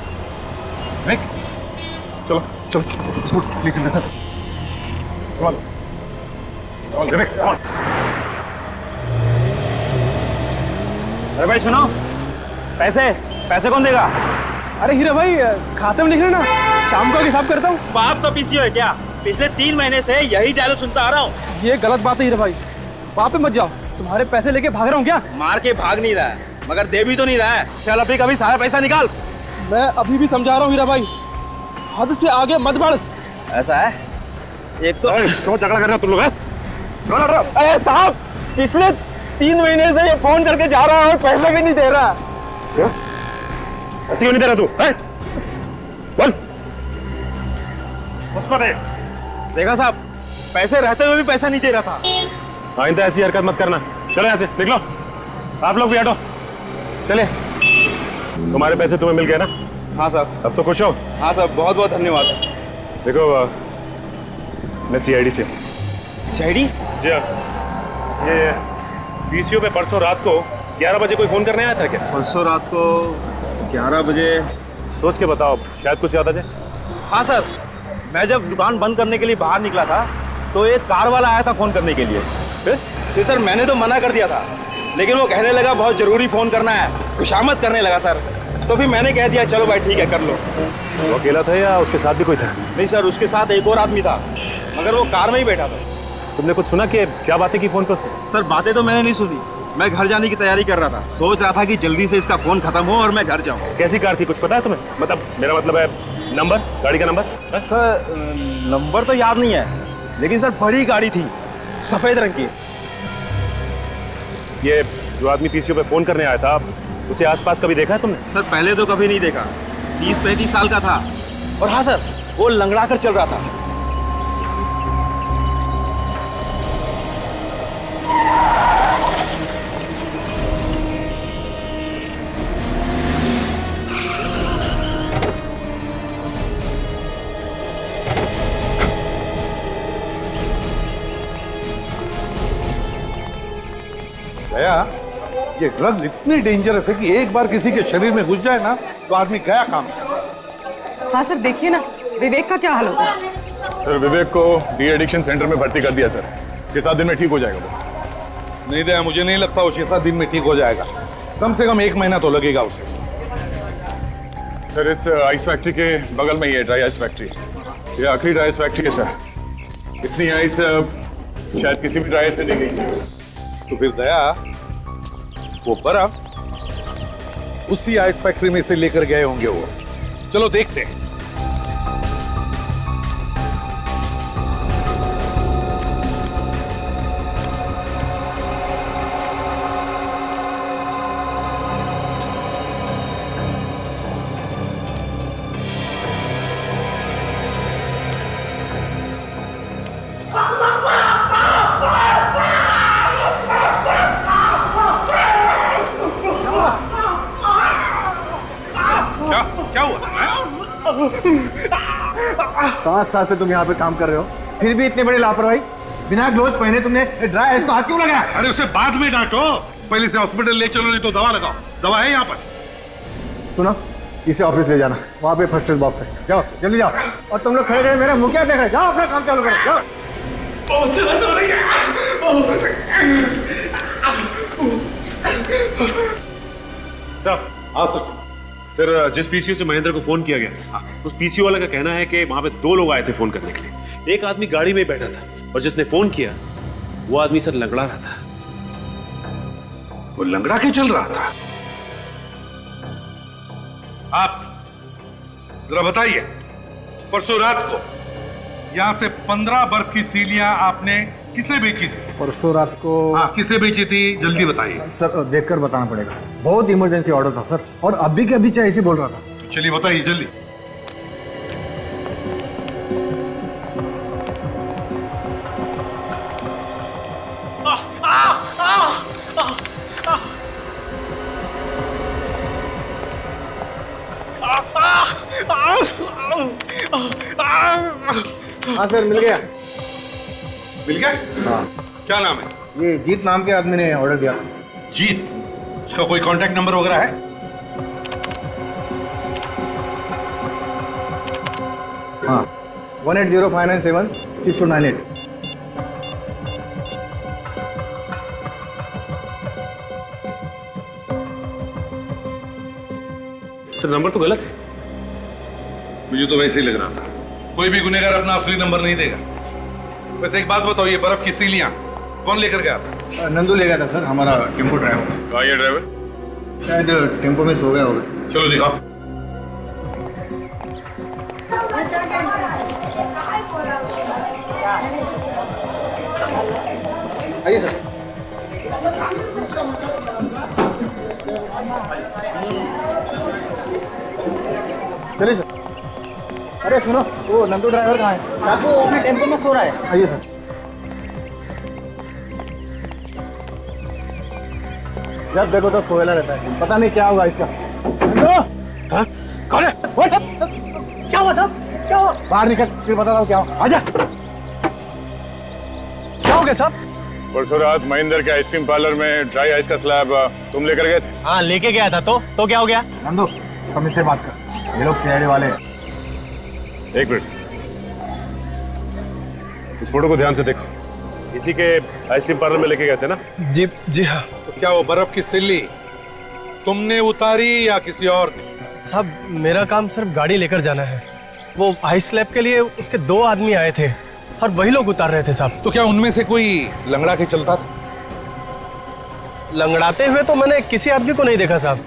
विवेक, चलो चलो, स्कूट प्लीज इधर से संभालो, संभाल विवेक, संभाल। अरे भाई सुनो, पैसे पैसे कौन देगा? अरे हीरा भाई, खाते में लिख रहे ना, शाम को हिसाब करता हूँ। बाप का पीसीओ है क्या? पिछले 3 महीने से यही डायलॉग सुनता आ रहा हूँ। ये गलत बात है हीरा भाई, बाप पे मत जाओ। तुम्हारे पैसे लेके भाग रहा हूँ क्या? मार के भाग नहीं रहा है, मगर दे भी तो नहीं रहा है। चल अभी कभी सारा पैसा निकाल। मैं अभी भी समझा रहा हूँ हीरा भाई, हद से आगे मत बढ़। ऐसा है? एक तो क्यों झगड़ा कर रहे हो तुम लोग? अरे साहब, पिछले 3 महीने से ये फोन करके जा रहा है, पैसे भी नहीं दे रहा। क्यों नहीं दे रहा तू? बोल। उसको दे। देखा साहब, पैसे रहते हुए भी पैसा नहीं दे रहा था। आइंदा ऐसी हरकत मत करना। चलो यहाँ से निकलो, आप लोग भी हटो। चले। तुम्हारे पैसे तुम्हें मिल गए ना? हाँ साहब। अब तो खुश हो? हाँ साहब, बहुत बहुत धन्यवाद। देखो, मैं सीआईडी से। सीआईडी? जी हाँ। ये पीसीओ पे परसों रात को 11 बजे कोई फोन करने आया था क्या? परसों रात को 11 बजे? सोच के बताओ, शायद कुछ याद आ जाए। हाँ सर, मैं जब दुकान बंद करने के लिए बाहर निकला था तो एक कार वाला आया था फोन करने के लिए। फिर सर मैंने तो मना कर दिया था, लेकिन वो कहने लगा बहुत जरूरी फोन करना है, खुशामद करने लगा सर। तो फिर मैंने कह दिया चलो भाई ठीक है कर लो। वो अकेला था या उसके साथ भी कोई था? नहीं सर, उसके साथ एक और आदमी था, मगर वो कार में ही बैठा था। तुमने कुछ सुना कि क्या बातें की फोन पर उसने? सर बातें तो मैंने नहीं सुनी, मैं घर जाने की तैयारी कर रहा था, सोच रहा था कि जल्दी से इसका फोन खत्म हो और मैं घर जाऊँ। कैसी कार थी कुछ पता है तुम्हें? मतलब मेरा मतलब है नंबर, गाड़ी का नंबर। सर नंबर तो याद नहीं है, लेकिन सर बड़ी गाड़ी थी, सफेद रंग की। ये जो आदमी पीसीओ पे फोन करने आया था, उसे आसपास कभी देखा है तुमने? सर पहले तो कभी नहीं देखा, 30-35 साल का था, और हाँ सर वो लंगड़ा कर चल रहा था। दया, ये ड्रग्स इतनी डेंजरस है कि एक बार किसी के शरीर में घुस जाए ना तो आदमी गया काम से। हाँ सर, देखिए ना विवेक का क्या हाल होगा। सर विवेक को डी एडिक्शन सेंटर में भर्ती कर दिया सर, 6-7 दिन में ठीक हो जाएगा वो। नहीं दया, मुझे नहीं लगता वो 6-7 दिन में ठीक हो जाएगा, कम से कम 1 महीना तो लगेगा उसे। सर इस आइस फैक्ट्री के बगल में ही है ड्राई आइस फैक्ट्री, ये आखिरी ड्राई आइस फैक्ट्री है सर। इतनी आइस शायद किसी भी ड्राई आइस से नहीं गई। तो फिर दया, वो बर्फ उसी आइस फैक्ट्री में से लेकर गए होंगे वो। चलो देखते हैं। क्या हुआ? 5 साल से तुम यहाँ पे काम कर रहे हो, फिर भी इतने बड़े लापरवाही। बिना ग्लोव पहने तुमने ड्राई आइस को हाथ क्यों लगाया? अरे उसे बाद में डांटो, पहले से हॉस्पिटल ले चलो, नहीं तो दवा लगाओ। दवा है यहाँ पर। सुनो, इसे ऑफिस ले जाना, वहाँ पे फर्स्ट एड बॉक्स है। जाओ जल्दी जाओ। और तुम लोग खड़े खड़े मेरा मुंह क्या देख रहे हो? जाओ अपना काम चालू करो, जाओ। सर जिस पीसीओ से महेंद्र को फोन किया गया था, उस पीसीओ वाला का कहना है कि वहां पे 2 लोग आए थे फोन करने के लिए। एक आदमी गाड़ी में बैठा था और जिसने फोन किया वो आदमी सर लंगड़ा रहा था। वो लंगड़ा के चल रहा था? आप जरा बताइए, परसों रात को यहां से 15 बर्फ की सीलियां आपने किसे बेची थी? परसों रात को? हाँ, किसे बेची थी, जल्दी बताइए। सर देखकर बताना पड़ेगा, बहुत इमरजेंसी ऑर्डर था सर, और अभी के अभी चाहे ऐसे बोल रहा था। तो चलिए बताइए जल्दी। हाँ सर, मिल गया। मिल गया? हाँ। क्या नाम है? ये जीत नाम के आदमी ने ऑर्डर दिया। जीत? इसका कोई कांटेक्ट नंबर वगैरह है? हाँ, 1805976298। सर नंबर तो गलत है। मुझे तो वैसे ही लग रहा था, कोई भी गुनहगार अपना असली नंबर नहीं देगा। वैसे एक बात बताओ, ये बर्फ की सीलियां कौन लेकर गया था? नंदू ले गया था सर, हमारा टेम्पो ड्राइवर। कहाँ ये ड्राइवर? शायद टेम्पो में सो गया होगा। चलो दिखाओ। आइए सर। चलिए सर। अरे सुनो, वो नंदू ड्राइवर कहाँ है? साहब वो अपने टेम्पो में सो रहा है। आइए सर। जब देखो तो सोएला रहता है, पता नहीं क्या हुआ इसका। हाँ? कौन है? क्या हुआ साहब? क्या हुआ? बाहर निकल, फिर बता रहा हूँ क्या हुआ। आजा। क्या हो गया साहब? परसों रात महेंद्र के आइसक्रीम पार्लर में ड्राई आइस का स्लैब तुम लेकर गए थे? हाँ लेके गया था, तो क्या हो गया? नंदू तुम इससे बात कर, ये लोग सीआईडी वाले हैं। एक मिनट, इस फोटो को ध्यान से देखो। इसी के आइसक्रीम पार्लर में लेके गए थे ना? जी जी हाँ। तो क्या वो बर्फ की सिल्ली तुमने उतारी या किसी और ने? साहब मेरा काम सिर्फ गाड़ी लेकर जाना है। वो आइस स्लैब के लिए उसके 2 आदमी आए थे और वही लोग उतार रहे थे साहब। तो क्या उनमें से कोई लंगड़ा के चलता था? लंगड़ाते हुए तो मैंने किसी आदमी को नहीं देखा साहब,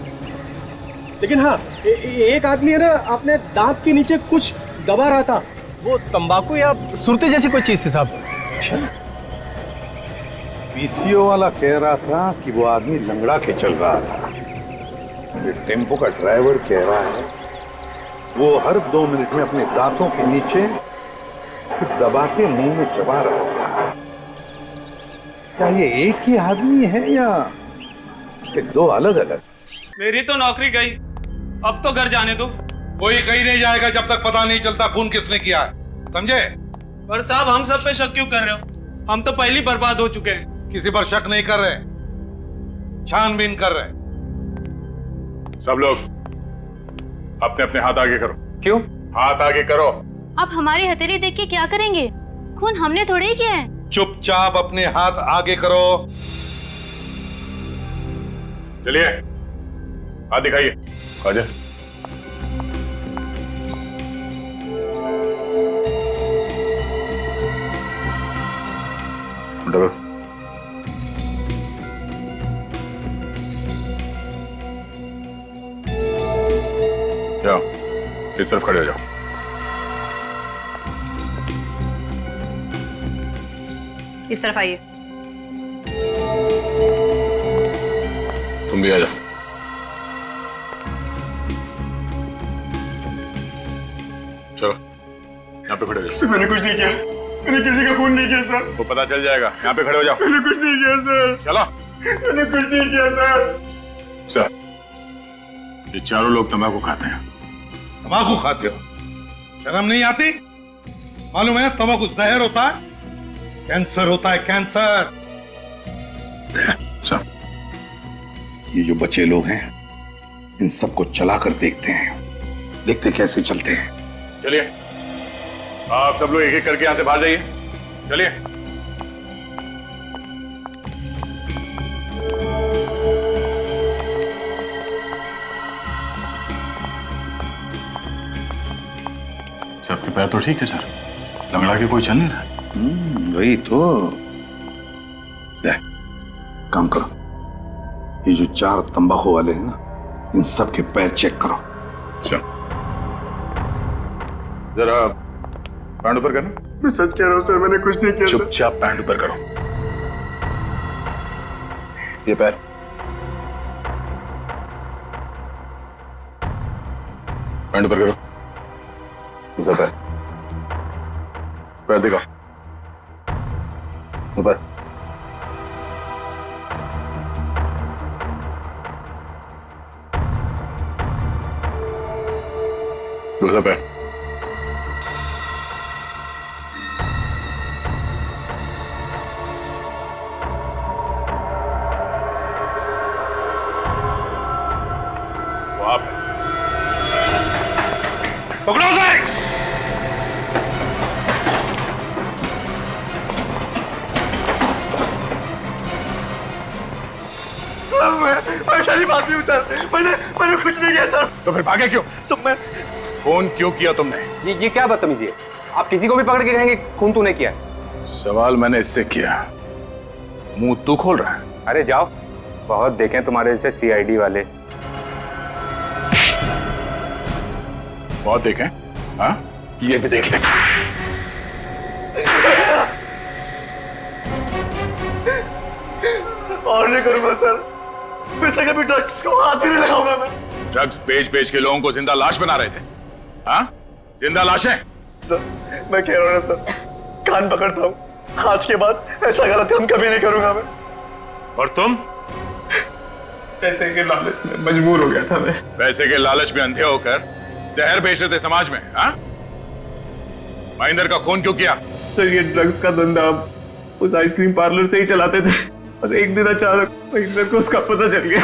लेकिन हाँ एक आदमी है ना अपने दांत के नीचे कुछ दबा रहा था। वो तंबाकू या सुरती जैसी कोई चीज थी साहब। अच्छा, पीसीओ वाला कह रहा था कि वो आदमी लंगड़ा के चल रहा था। ये टेम्पो का ड्राइवर कह रहा है वो हर 2 मिनट में अपने दांतों के नीचे दबा के मुंह में चबा रहा था। क्या ये एक ही आदमी है या कि 2 अलग अलग? मेरी तो नौकरी गई, अब तो घर जाने दो। कोई कहीं नहीं जाएगा जब तक पता नहीं चलता खून किसने किया है, समझे? पर साहब हम सब पे शक क्यों कर रहे हो? हम तो पहले ही बर्बाद हो चुके हैं। किसी पर शक नहीं कर रहे, छानबीन कर रहे। सब लोग अपने अपने हाथ आगे करो। क्यों? हाथ आगे करो। अब हमारी हथेली देख के क्या करेंगे? खून हमने थोड़े ही किया है। चुपचाप अपने हाथ आगे करो। चलिए हाथ दिखाइए। आजा। उठो। जाओ, इस तरफ खड़े हो जाओ। इस तरफ आइए। तुम भी आ जाओ। चलो यहाँ पे खड़े हो जाओ। मैंने कुछ नहीं किया, मैंने किसी का खून नहीं किया सर। वो पता चल जाएगा, यहाँ पे खड़े हो जाओ। मैंने कुछ नहीं किया सर। चलो। मैंने कुछ नहीं किया सर। सर ये चारों लोग तंबाकू खाते हैं। तंबाकू खाते हो? शर्म नहीं आती? मालूम है तंबाकू जहर होता है, कैंसर होता है, कैंसर। सर ये जो बच्चे लोग हैं इन सबको चला कर देखते हैं, देखते कैसे चलते हैं। चलिए आप सब लोग एक एक करके यहां से बाहर जाइए। चलिए। सबके पैर तो ठीक है सर, लंगड़ा के कोई चल नहीं रहा। वही तो। काम करो, ये जो 4 तंबाकू वाले हैं ना इन सब के पैर चेक करो। चल जरा पैंट ऊपर करना। मैं सच कह रहा हूँ सर, मैंने कुछ नहीं किया। चुपचाप पैंट ऊपर करो। ये पैर। पैंट ऊपर करो। दूसरा पैर। पैर दिखाओ ऊपर। दूसरा पैर। वहां पे पकड़ो उसे। मैं शरीफ आदमी हूँ सर, मैंने कुछ नहीं किया सर। तो फिर भागे क्यों? सब मैं खून क्यों किया तुमने? ये क्या बदतमीजी है? आप किसी को भी पकड़ के कहेंगे खून तूने किया है? सवाल मैंने इससे किया, मुंह तू खोल रहा है। अरे जाओ, बहुत देखें तुम्हारे जैसे सीआईडी वाले। बहुत देखें? हाँ, ये भी देख ले। और नहीं करूंगा सर, वैसे कभी ड्रग्स को हाथ भी नहीं लगाऊंगा मैं। ड्रग्स बेच के लोगों को जिंदा लाश बना रहे थे। हाँ, जिंदा लाशें। सर मैं कह रहा हूँ ना सर, कान पकड़ता हूँ, आज के बाद ऐसा गलत काम कभी नहीं करूंगा मैं। और तुम? पैसे के लालच में मजबूर हो गया था मैं। पैसे के लालच में अंधे होकर जहर बेच रहे थे समाज में। हाँ, महेंद्र का खून क्यों किया? सर ये ड्रग्स का धंधा उस आइसक्रीम पार्लर से ही चलाते थे, और एक दिन अचानक महेंद्र को उसका पता चल गया।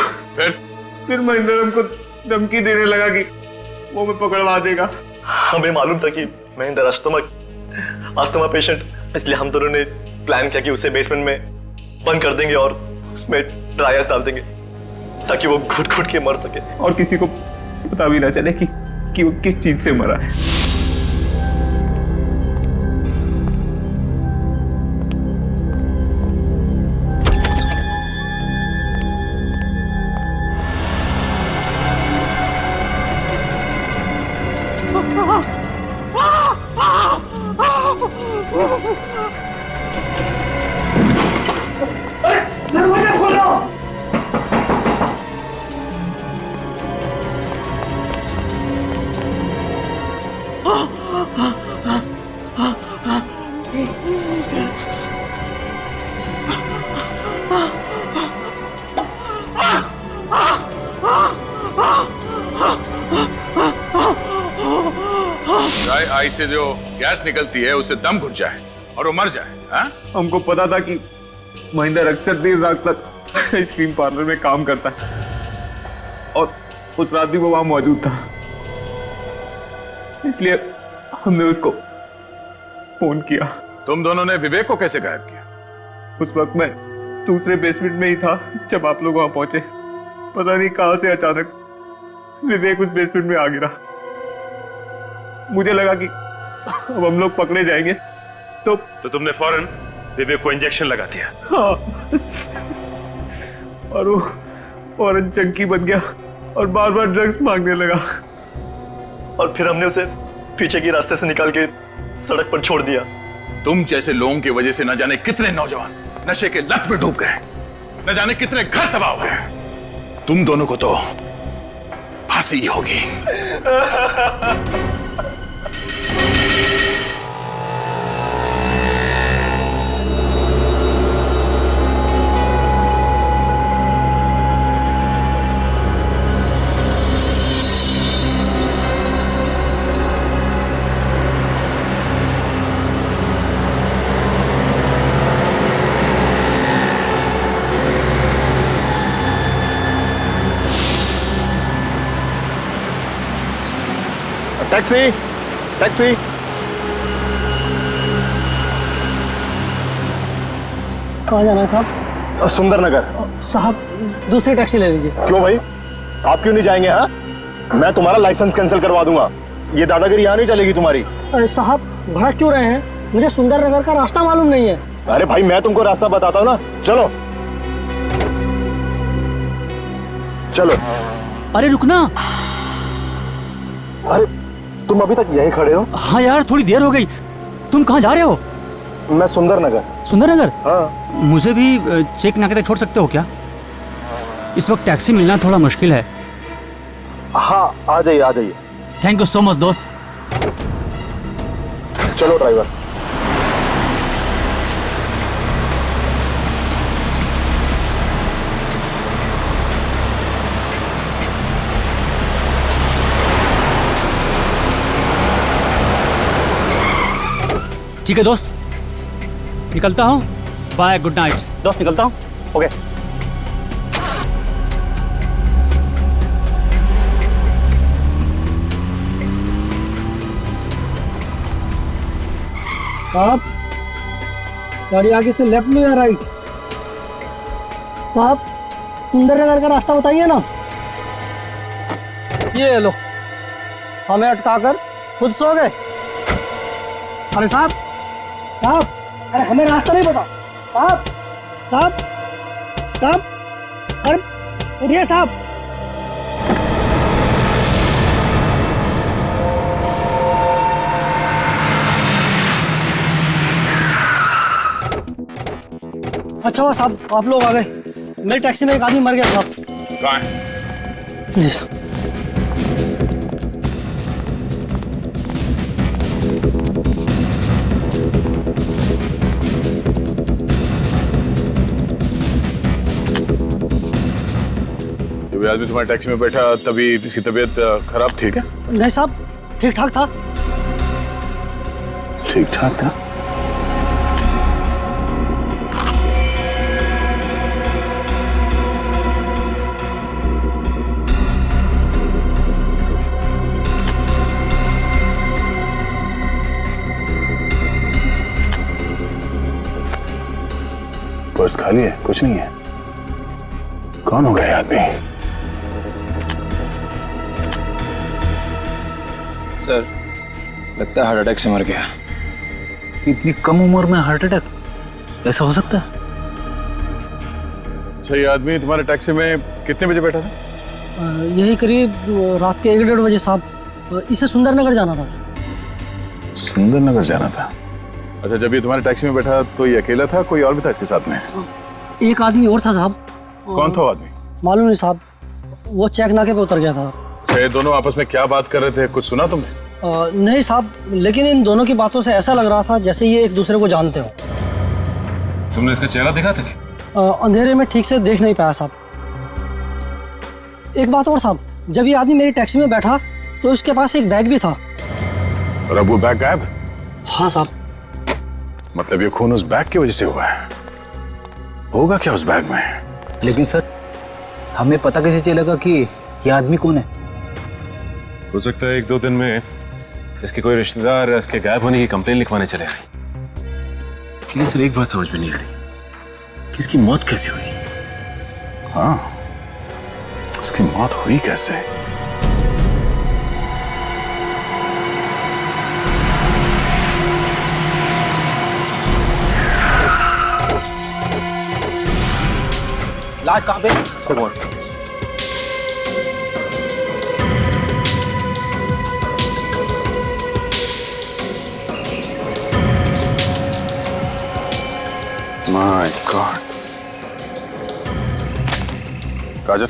फिर महेंद्र हमको धमकी देने लगा कि वो मैं पकड़वा देगा। हमें मालूम था कि महेंद्र अस्थमा पेशेंट इसलिए हम दोनों ने प्लान किया कि उसे बेसमेंट में बंद कर देंगे और उसमें ड्राई आइस डाल देंगे ताकि वो घुट घुट के मर सके और किसी को पता भी ना चले कि वो किस चीज से मरा है। दरवाजा खोलो। ड्राई आइस से जो गैस निकलती है उससे दम घुट जाए और वो मर जाए। हाँ? हमको पता था कि महेंद्र अक्सर देर रात तक आइसक्रीम पार्लर में काम करता है और उस रात भी वो वहां मौजूद था, इसलिए हमने उसको फोन किया। तुम दोनों ने विवेक को कैसे गायब किया? उस वक्त मैं दूसरे बेसमेंट में ही था जब आप लोग वहां पहुंचे। पता नहीं कहां से अचानक विवेक उस बेसमेंट में आ गिरा। मुझे लगा कि अब हम लोग पकड़े जाएंगे तो तुमने फौरन विवेक को इंजेक्शन लगा दिया। हाँ। और वो फौरन चंकी बन गया और बार बार ड्रग्स मांगने लगा। और फिर हमने उसे पीछे के रास्ते से निकाल के सड़क पर छोड़ दिया। तुम जैसे लोगों की वजह से न जाने कितने नौजवान नशे के लत में डूब गए, न जाने कितने घर तबाह हो गए। तुम दोनों को तो फांसी ही होगी। Taxi taxi. कहाँ जाना है साहब? सुंदरनगर। साहब दूसरी टैक्सी ले लीजिए। क्यों भाई, आप क्यों नहीं जाएंगे? हाँ, मैं तुम्हारा लाइसेंस कैंसिल करवा दूंगा। ये दादागिरी यहाँ नहीं चलेगी तुम्हारी। अरे साहब भड़क क्यों रहे हैं? मुझे सुंदरनगर का रास्ता मालूम नहीं है। अरे भाई मैं तुमको रास्ता बताता हूँ ना, चलो चलो। अरे रुकना। अरे तुम अभी तक यहीं खड़े हो? हाँ यार थोड़ी देर हो गई। तुम कहाँ जा रहे हो? मैं सुंदरनगर। सुंदरनगर? हाँ। मुझे भी चेक नाके तक छोड़ सकते हो क्या? इस वक्त टैक्सी मिलना थोड़ा मुश्किल है। हाँ आ जाइए आ जाइए। थैंक यू सो मच दोस्त। चलो ड्राइवर। ठीक है दोस्त, निकलता हूँ। Bye, good night. दोस्त निकलता हूँ। ओके। साहब गाड़ी आगे से लेफ्ट में या राइट? साहब सुंदरनगर का रास्ता बताइए ना। ये लो, हमें अटकाकर खुद सो गए। अरे साहब साहब, अरे हमें रास्ता नहीं पता। साहब साहब साहब, अरे उठिए साहब। अच्छा हुआ साहब आप लोग आ गए। मेरी टैक्सी में एक आदमी मर गया साहब। कहाँ है? जी साहब। जब आदमी तुम्हारी टैक्सी में बैठा तभी इसकी तबीयत खराब थी क्या? नहीं साहब ठीक ठाक था। ठीक ठाक था? खाली है, कुछ नहीं है। कौन होगा ये आदमी? सर, लगता है हार्ट अटैक से मर गया। इतनी कम उम्र में हार्ट अटैक, ऐसा हो सकता है? अच्छा, ये आदमी तुम्हारे टैक्सी में कितने बजे बैठा था? यही करीब रात के 1-1:30 बजे साहब। इसे सुंदरनगर जाना था सर। सुंदरनगर जाना था। अच्छा, जब ये तुम्हारे टैक्सी में बैठा तो ये अकेला था, कोई और भी था इसके साथ में? एक आदमी और था साहब। कौन था वो आदमी? मालूम नहीं साहब, वो चेक नाके पे उतर गया था। अच्छा, ये दोनों आपस में क्या बात कर रहे थे, कुछ सुना तुमने? नहीं साहब, लेकिन इन दोनों की बातों से ऐसा लग रहा था जैसे ये एक दूसरे को जानते हो। तुमने इसका चेहरा देखा था क्या? अंधेरे में ठीक से देख नहीं पाया साहब। एक बात और साहब, जब ये आदमी मेरी टैक्सी में बैठा तो उसके पास एक बैग भी था। और अब वो बैग गायब? हाँ साहब। मतलब ये खून उस बैग की वजह से हुआ है? होगा क्या उस बैग में? लेकिन सर, हमें पता कैसे चलेगा कि ये आदमी कौन है? हो सकता है 1-2 दिन में इसके कोई रिश्तेदार इसके गायब होने की कंप्लेन लिखवाने चले आए। लेकिन सर, एक बात समझ में नहीं आ रही कि इसकी मौत कैसे हुई? हाँ, उसकी मौत हुई कैसे? लाश कहाँ पे? My God. काजल,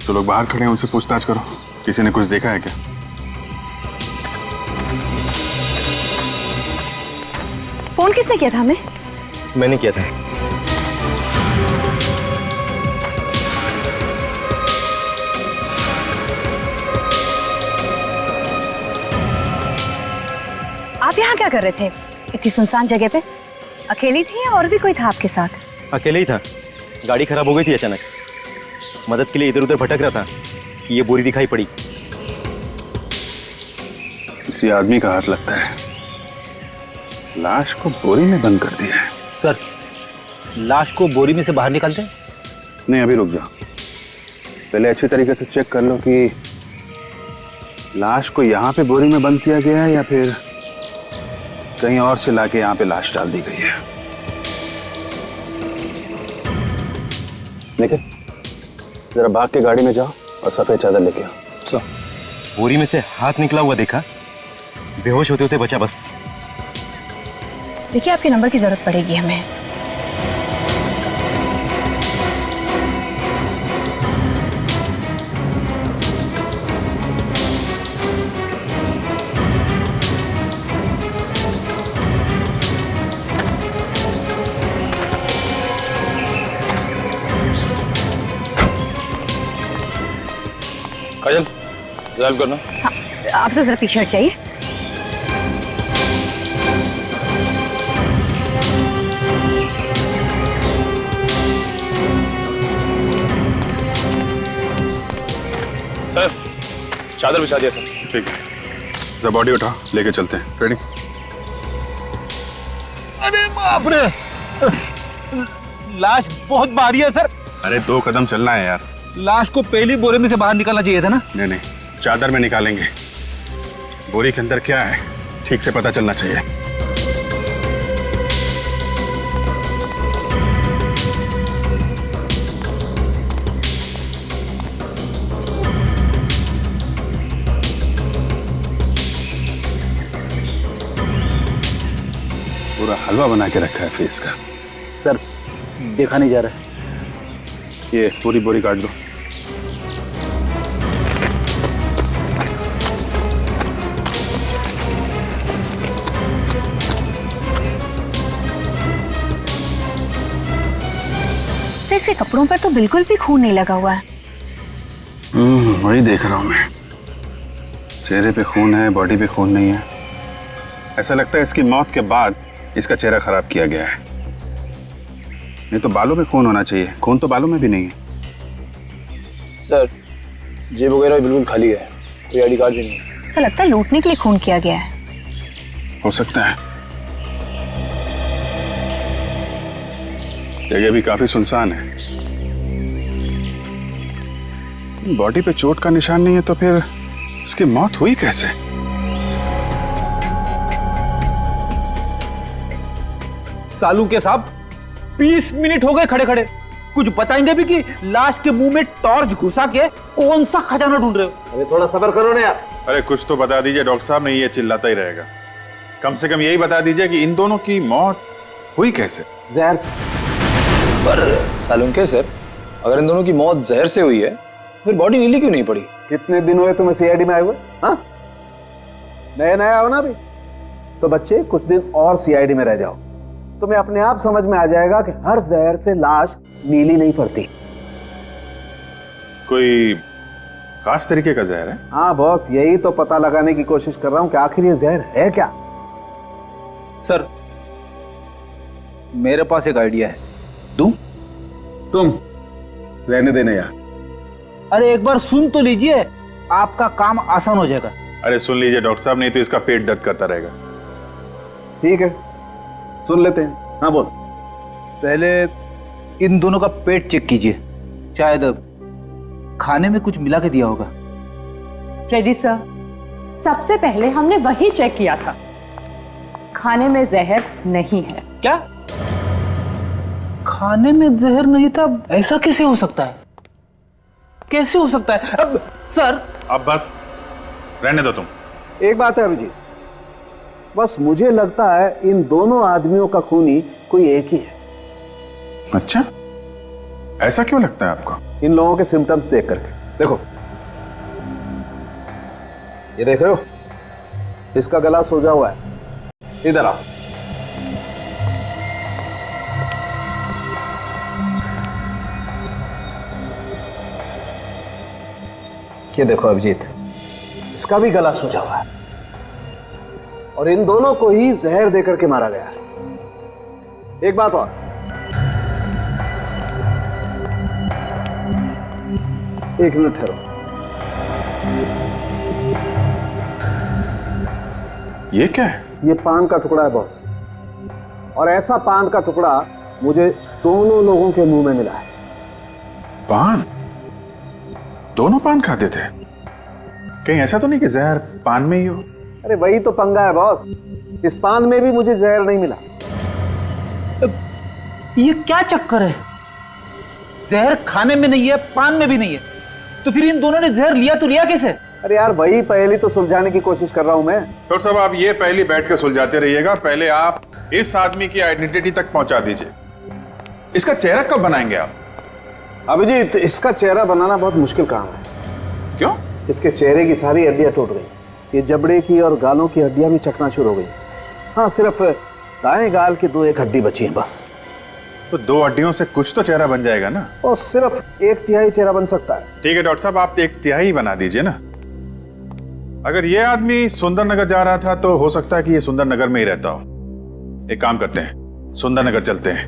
जो लोग बाहर खड़े हैं उनसे पूछताछ करो, किसी ने कुछ देखा है क्या? फोन किसने किया था हमें? मैंने किया था। आप यहाँ क्या कर रहे थे इतनी सुनसान जगह पे? अकेली थी या और भी कोई था आपके साथ? अकेले ही था, गाड़ी खराब हो गई थी अचानक। मदद के लिए इधर उधर भटक रहा था कि ये बोरी दिखाई पड़ी। किसी आदमी का हाथ लगता है। लाश को बोरी में बंद कर दिया है। सर, लाश को बोरी में से बाहर निकालते हैं? नहीं, अभी रुक जाओ। पहले अच्छी तरीके से चेक कर लो कि लाश को यहाँ पे बोरी में बंद किया गया है या फिर कहीं और से लाके यहाँ पे लाश डाल दी गई है। लेकिन जरा भाग के गाड़ी में जाओ और सफेद चादर लेके आओ। बोरी में से हाथ निकला हुआ देखा, बेहोश होते होते बचा बस। देखिए, आपके नंबर की जरूरत पड़ेगी हमें। काजल, ड्राइव करना। हाँ, आप तो जरा पीछे हट जाइए। सर, चादर बिछा दिया सर। ठीक है, जरा बॉडी उठा, लेके चलते हैं। रेडी? अरे बाप रे, लाश बहुत भारी है सर। अरे 2 कदम चलना है यार। लाश को पहली बोरे में से बाहर निकालना चाहिए था ना? नहीं नहीं, चादर में निकालेंगे। बोरी के अंदर क्या है ठीक से पता चलना चाहिए। पूरा हलवा बना के रखा है फेस का। सर, देखा नहीं जा रहा है। ये पूरी बोरी काट दो। इसके कपड़ों पर तो बिल्कुल भी खून नहीं लगा हुआ है। वही देख रहा हूं मैं। चेहरे पे खून है, बॉडी पे खून नहीं है। ऐसा लगता है इसकी मौत के बाद इसका चेहरा खराब किया गया है। नहीं तो बालों में खून होना चाहिए, खून तो बालों में भी नहीं है। सर, जेब वगैरह बिल्कुल खाली है, कोई आईडी कार्ड भी नहीं है। ऐसा लगता है लूटने के लिए खून किया गया है। हो सकता है। जगह भी काफी सुनसान है। बॉडी पे चोट का निशान नहीं है तो फिर इसकी मौत हुई कैसे? सालू के साहब 20 मिनट हो गए खड़े खड़े, कुछ बताएंगे भी कि लाश के मुंह में टॉर्च घुसा के कौन सा खजाना ढूंढ रहे हो? अरे थोड़ा सब्र करो ना यार। अरे कुछ तो बता दीजिए डॉक्टर साहब, नहीं ये चिल्लाता ही रहेगा। कम से कम यही बता दीजिए कि इन दोनों की मौत हुई कैसे? जहर से। पर सालुंके सर, अगर इन दोनों की मौत जहर से हुई है फिर बॉडी नीली क्यों नहीं पड़ी? कितने दिन हुए तुम्हें सीआईडी में आए हुए? हाँ, नया नया हो ना अभी तो बच्चे कुछ दिन और सीआईडी में रह जाओ, तुम्हें अपने आप समझ में आ जाएगा कि हर जहर से लाश नीली नहीं पड़ती। कोई खास तरीके का जहर है? हाँ बॉस, यही तो पता लगाने की कोशिश कर रहा हूं कि आखिर ये जहर है क्या। सर मेरे पास एक आइडिया है, दूं? तुम रहने देना यार। अरे एक बार सुन तो लीजिए, आपका काम आसान हो जाएगा। अरे सुन लीजिए डॉक्टर साहब, नहीं तो इसका पेट दर्द करता रहेगा। ठीक है, सुन लेते हैं। हाँ बोल। पहले इन दोनों का पेट चेक कीजिए, शायद खाने में कुछ मिला के दिया होगा। फ्रेडी सर, सबसे पहले हमने वही चेक किया था, खाने में जहर नहीं है। क्या? खाने में जहर नहीं था? ऐसा कैसे हो सकता है? कैसे हो सकता है? अब सर, अब बस रहने दो तुम। एक बात है अभिजीत, बस मुझे लगता है इन दोनों आदमियों का खूनी कोई एक ही है। अच्छा, ऐसा क्यों लगता है आपको? इन लोगों के सिम्टम्स देख करके। देखो, ये देख रहे हो, इसका गला सूजा हुआ है। इधर आओ। ये देखो अभिजीत, इसका भी गला सूजा हुआ है और इन दोनों को ही जहर देकर के मारा गया है। एक बात और, एक मिनट ठहरो। ये क्या है? ये पान का टुकड़ा है बॉस, और ऐसा पान का टुकड़ा मुझे दोनों लोगों के मुंह में मिला है। पान? दोनों पान खाते थे? कहीं ऐसा तो नहीं कि जहर पान में ही हो? अरे वही तो पंगा है बॉस, इस पान में भी मुझे जहर नहीं मिला। ये क्या चक्कर है? जहर खाने में नहीं है, पान में भी नहीं है, तो फिर इन दोनों ने जहर लिया तो लिया कैसे? अरे यार वही पहली तो सुलझाने की कोशिश कर रहा हूं मैं। डॉक्टर साहब, आप ये पहले बैठ कर सुलझाते रहिएगा, पहले आप इस आदमी की आइडेंटिटी तक पहुंचा दीजिए। इसका चेहरा कब बनाएंगे आप? अभिजीत, इसका चेहरा बनाना बहुत मुश्किल काम है। क्यों? इसके चेहरे की सारी हड्डियां टूट गई, ये जबड़े की और गालों की हड्डियां भी चकनाचूर हो गई। हाँ, सिर्फ दाएं गाल की 2-1 हड्डी बची है बस। तो 2 हड्डियों से कुछ तो चेहरा बन जाएगा ना? और सिर्फ 1/3 चेहरा बन सकता है। ठीक है डॉक्टर साहब, आप 1/3 बना दीजिए ना। अगर ये आदमी सुंदरनगर जा रहा था तो हो सकता है कि ये सुंदरनगर में ही रहता हो। एक काम करते हैं, सुंदरनगर चलते हैं,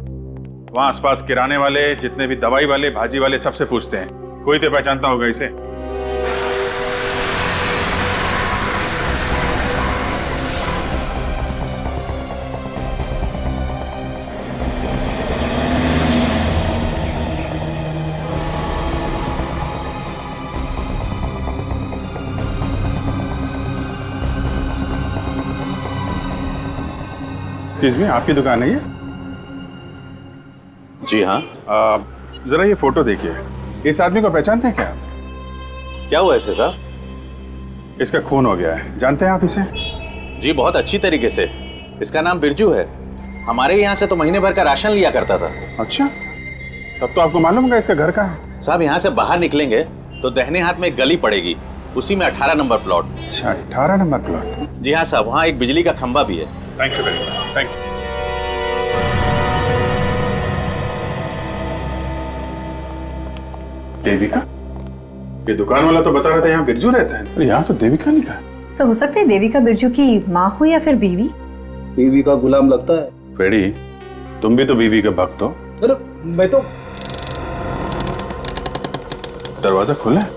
वहां आसपास किराने वाले, जितने भी दवाई वाले, भाजी वाले, सबसे पूछते हैं, कोई तो पहचानता होगा इसे। एक्सक्यूज मी, आपकी दुकान है ये? जी हाँ। जरा ये फोटो देखिए, इस आदमी को पहचानते हैं क्या आप? क्या हुआ है साहब? इसका खून हो गया है, जानते हैं आप इसे? जी बहुत अच्छी तरीके से। इसका नाम बिरजू है, हमारे यहाँ से तो महीने भर का राशन लिया करता था। अच्छा, तब तो आपको मालूम होगा इसका घर कहाँ है? साहब यहाँ से बाहर निकलेंगे तो दाहिने हाथ में एक गली पड़ेगी, उसी में 18 नंबर प्लॉट। अच्छा, 18 नंबर प्लॉट? जी हाँ साहब, वहाँ एक बिजली का खंभा भी है। Thank you very much, thank you. Devika? ये दुकान वाला तो बता रहा था यहाँ बिरजू रहता है, पर यहाँ तो देविका लिखा है। सो हो सकता है देविका बिरजू की माँ हो या फिर बीवी। बीवी का गुलाम लगता है। फ्रेडी, तुम भी तो बीवी के भक्त हो। अरे मैं तो। दरवाजा खुला है,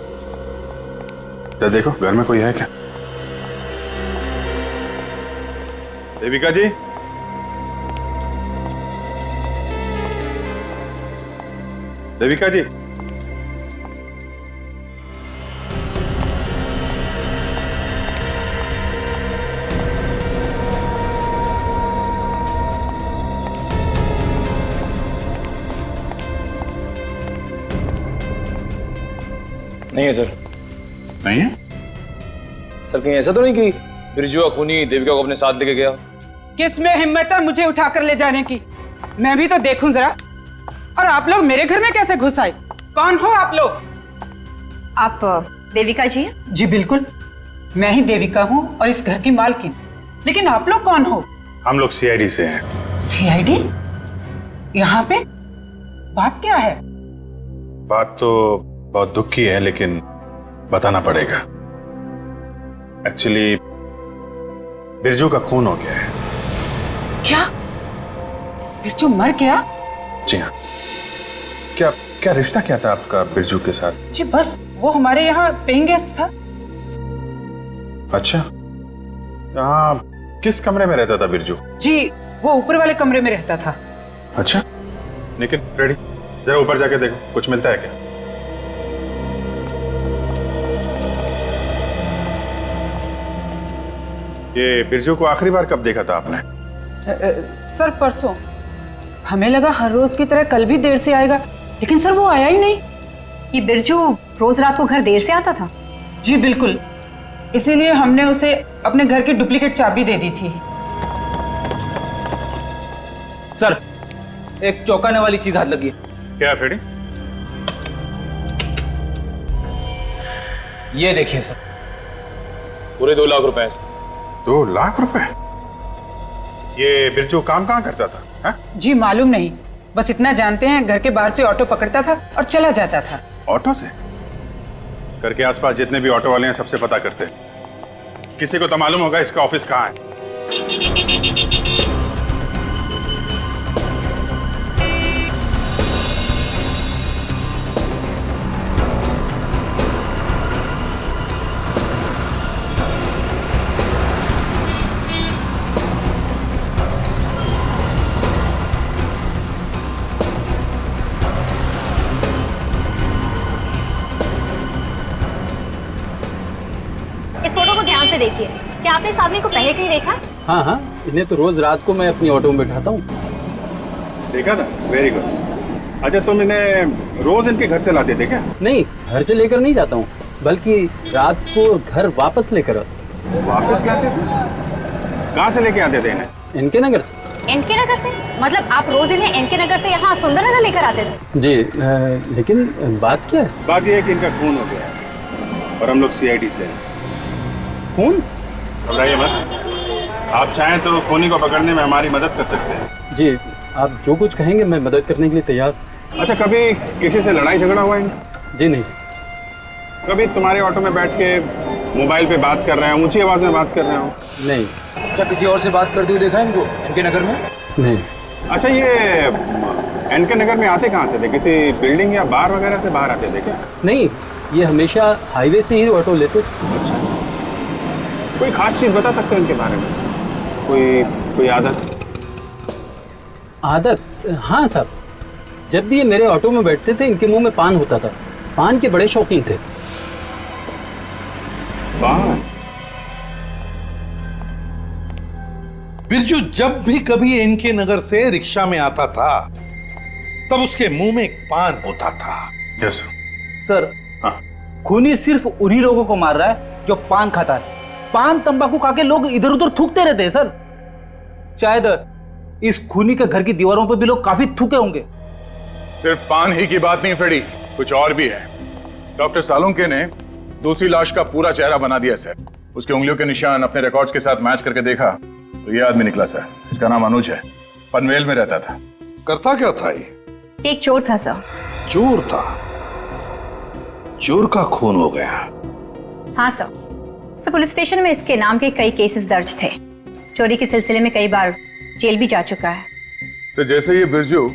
तो देखो घर में कोई है क्या? देविका जी, देविका जी, नहीं है सर। नहीं है सर, कहीं ऐसा तो नहीं कि बिरजू का खूनी देविका को अपने साथ लेके गया? किसमें हिम्मत है मुझे उठाकर ले जाने की? मैं भी तो देखूं जरा। और आप लोग मेरे घर में कैसे घुस आए? कौन हो आप लोग? आप देविका जी हैं? जी बिल्कुल, मैं ही देविका हूँ और इस घर की मालकिन। लेकिन आप लोग कौन हो? हम लोग सीआईडी से हैं। सीआईडी? यहाँ पे बात क्या है? बात तो बहुत दुख की है, लेकिन बताना पड़ेगा। एक्चुअली बिरजू का खून हो गया है। क्या? बिरजू मर गया? जी हाँ। क्या क्या रिश्ता क्या था आपका बिरजू के साथ? जी बस वो हमारे यहाँ पेइंग गेस्ट था। अच्छा, यहाँ किस कमरे में रहता था बिरजू? जी वो ऊपर वाले कमरे में रहता था। अच्छा, लेकिन फ्रेडी जरा ऊपर जाके देखो, कुछ मिलता है क्या? ये बिरजू को आखिरी बार कब देखा था आपने? सर परसों। हमें लगा हर रोज की तरह कल भी देर से आएगा, लेकिन सर वो आया ही नहीं। ये बिरजू रोज रात को घर देर से आता था? जी बिल्कुल, इसीलिए हमने उसे अपने घर की डुप्लीकेट चाबी दे दी थी। सर, एक चौंकाने वाली चीज हाथ लगी है। क्या फ्रेडी? ये देखिए सर, पूरे 2 लाख रुपए हैं सर। 2 लाख रुपए? ये बिरजू काम कहाँ करता था? हा? जी मालूम नहीं, बस इतना जानते हैं घर के बाहर से ऑटो पकड़ता था और चला जाता था। ऑटो से? घर के आसपास जितने भी ऑटो वाले हैं सबसे पता करते हैं। किसी को तो मालूम होगा इसका ऑफिस कहाँ है। देखिए, क्या आपने इस आदमी को पहले कहीं देखा? हाँ हाँ, इन्हें तो रोज रात को मैं अपनी ऑटो में बैठाता हूँ। देखा था? Very good. अच्छा, तुम इन्हें रोज इनके घर से लाते थे क्या? नहीं, घर से लेकर नहीं जाता हूँ, बल्कि रात को घर वापस लेकर आता। वापस लाते थे? कहाँ से लेके आते थे इन्हें? इनके नगर से। इनके नगर से? मतलब आप रोज इन्हें इनके नगर से यहाँ सुंदरनगर लेकर आते थे? जी, लेकिन बात क्या है? बात यह है कि इनका खून हो गया है और हम लोग सीआईडी से हैं। खून? घबराइए मत, आप चाहें तो खूनी को पकड़ने में हमारी मदद कर सकते हैं। जी, आप जो कुछ कहेंगे मैं मदद करने के लिए तैयार। अच्छा, कभी किसी से लड़ाई झगड़ा हुआ है? जी नहीं। कभी तुम्हारे ऑटो में बैठ के मोबाइल पे बात कर रहे हैं, ऊंची आवाज में बात कर रहे हो? नहीं। अच्छा, किसी और से बात करते हुए देखा है इनको इनके नगर में? नहीं। अच्छा, ये इनके नगर में आते कहाँ से थे? किसी बिल्डिंग या बार वगैरह से बाहर आते थे क्या? नहीं, ये हमेशा हाईवे से ही ऑटो लेते थे। अच्छा, कोई खास चीज बता सकते हैं इनके बारे में? कोई आदत? आदत? हाँ साहब, जब भी ये मेरे ऑटो में बैठते थे इनके मुंह में पान होता था। पान के बड़े शौकीन थे। पान? बिरजू जब भी कभी इनके नगर से रिक्शा में आता था तब उसके मुंह में एक पान होता था। Yes sir. हाँ। खूनी सिर्फ उन्हीं लोगों को मार रहा है जो पान खाता है। पान तंबाकू खा के लोग इधर उधर थूकते रहते हैं सर। शायद इस खूनी के घर की दीवारों पर भी लोग काफी थूके होंगे। सिर्फ पान ही की बात नहीं फ्रेडी, कुछ और भी है। डॉक्टर सालुंके ने दूसरी लाश का पूरा चेहरा बना दिया सर। उसके उंगलियों के निशान अपने रिकॉर्ड्स के साथ मैच करके देखा तो ये आदमी निकला सर। इसका नाम अनुज है, पनवेल में रहता था। करता क्या था ये? एक चोर था सर। चोर था? चोर का खून हो गया? हाँ सर। पुलिस स्टेशन में इसके नाम के कई केसेस दर्ज थे। चोरी के सिलसिले में कई बार जेल भी जा चुका है। सर, जैसे ये बिरजू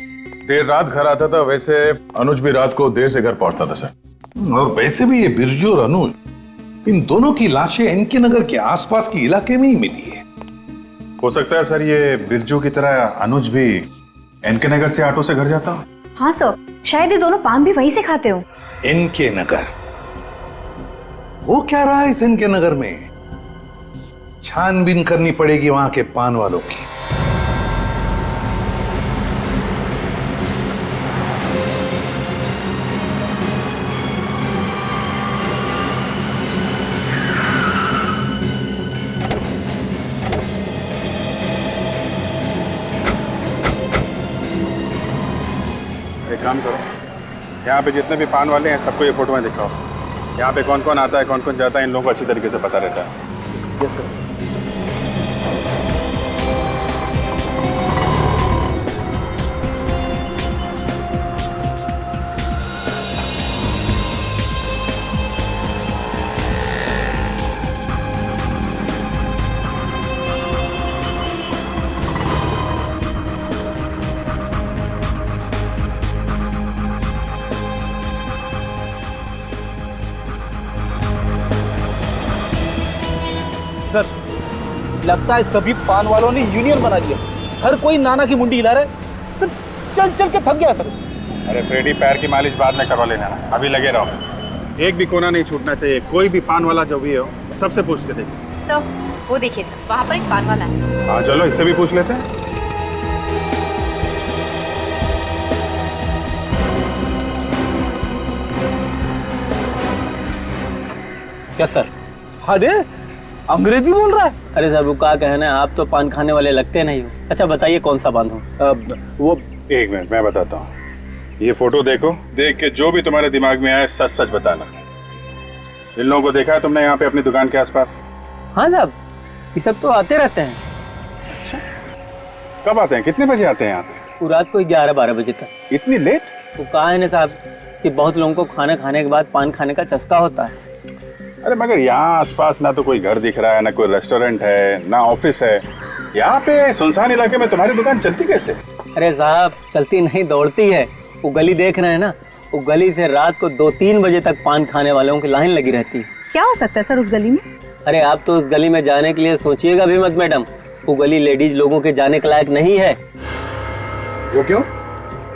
देर रात घर आता था वैसे अनुज भी रात को देर से घर पहुंचता था सर। और वैसे भी ये बिरजू और अनुज, इन दोनों की लाशें इनके नगर के आसपास के इलाके में ही मिली है। हो सकता है सर ये बिरजू की तरह अनुज भी इनके नगर से ऑटो से घर जाता। हाँ सर, शायद ये दोनों पान भी वहीं से खाते हो। इनके नगर? वो क्या रहा है इस इनके नगर में? छानबीन करनी पड़ेगी वहां के पान वालों की। एक काम करो, यहाँ पे जितने भी पान वाले हैं सबको ये फोटो में दिखाओ। यहाँ पे कौन कौन आता है, कौन कौन जाता है, इन लोगों को अच्छी तरीके से पता रहता है। Yes sir. सर, लगता है सभी पान वालों ने यूनियन बना दिया। हर कोई नाना की मुंडी हिला रहा है। सर, चल चल के थक गया सर। अरे फ्रेडी, पैर की मालिश बाद में करवा लेना, अभी लगे रहो। एक भी कोना नहीं छूटना चाहिए। कोई भी पान वाला जो भी हो सबसे पूछ के देखिए। सर, वो देखिए सर, वहाँ पर एक पान वाला है। हाँ चलो, इससे भी पूछ लेते हैं। क्या सर? अरे अंग्रेजी बोल रहा है। अरे साहब, वो क्या कहना है, आप तो पान खाने वाले लगते नहीं हो। अच्छा बताइए कौन सा पान हो? वो एक मिनट मैं बताता हूँ। ये फोटो देखो, देख के जो भी तुम्हारे दिमाग में आए सच सच बताना। इन लोगों को देखा है तुमने यहाँ पे अपनी दुकान के आसपास? हाँ साहब, ये सब तो आते रहते हैं। अच्छा, कब आते हैं, कितने बजे आते हैं यहाँ पे? वो रात को 11-12 बजे तक। इतनी लेट? वो कहा है ना साहब कि बहुत लोगों को खाना खाने के बाद पान खाने का चस्का होता है। अरे मगर यहाँ आसपास ना तो कोई घर दिख रहा है, ना कोई रेस्टोरेंट है, ना ऑफिस है। यहाँ पे सुनसान इलाके में तुम्हारी दुकान चलती कैसे? अरे साहब, चलती नहीं दौड़ती है। वो गली देख रहे हैं ना, वो गली से रात को 2-3 बजे तक पान खाने वालों की लाइन लगी रहती है। क्या हो सकता है सर उस गली में? अरे आप तो उस गली में जाने के लिए सोचिएगा भी मत मैडम। वो गली लेडीज लोगों के जाने के लायक नहीं है। वो क्यों?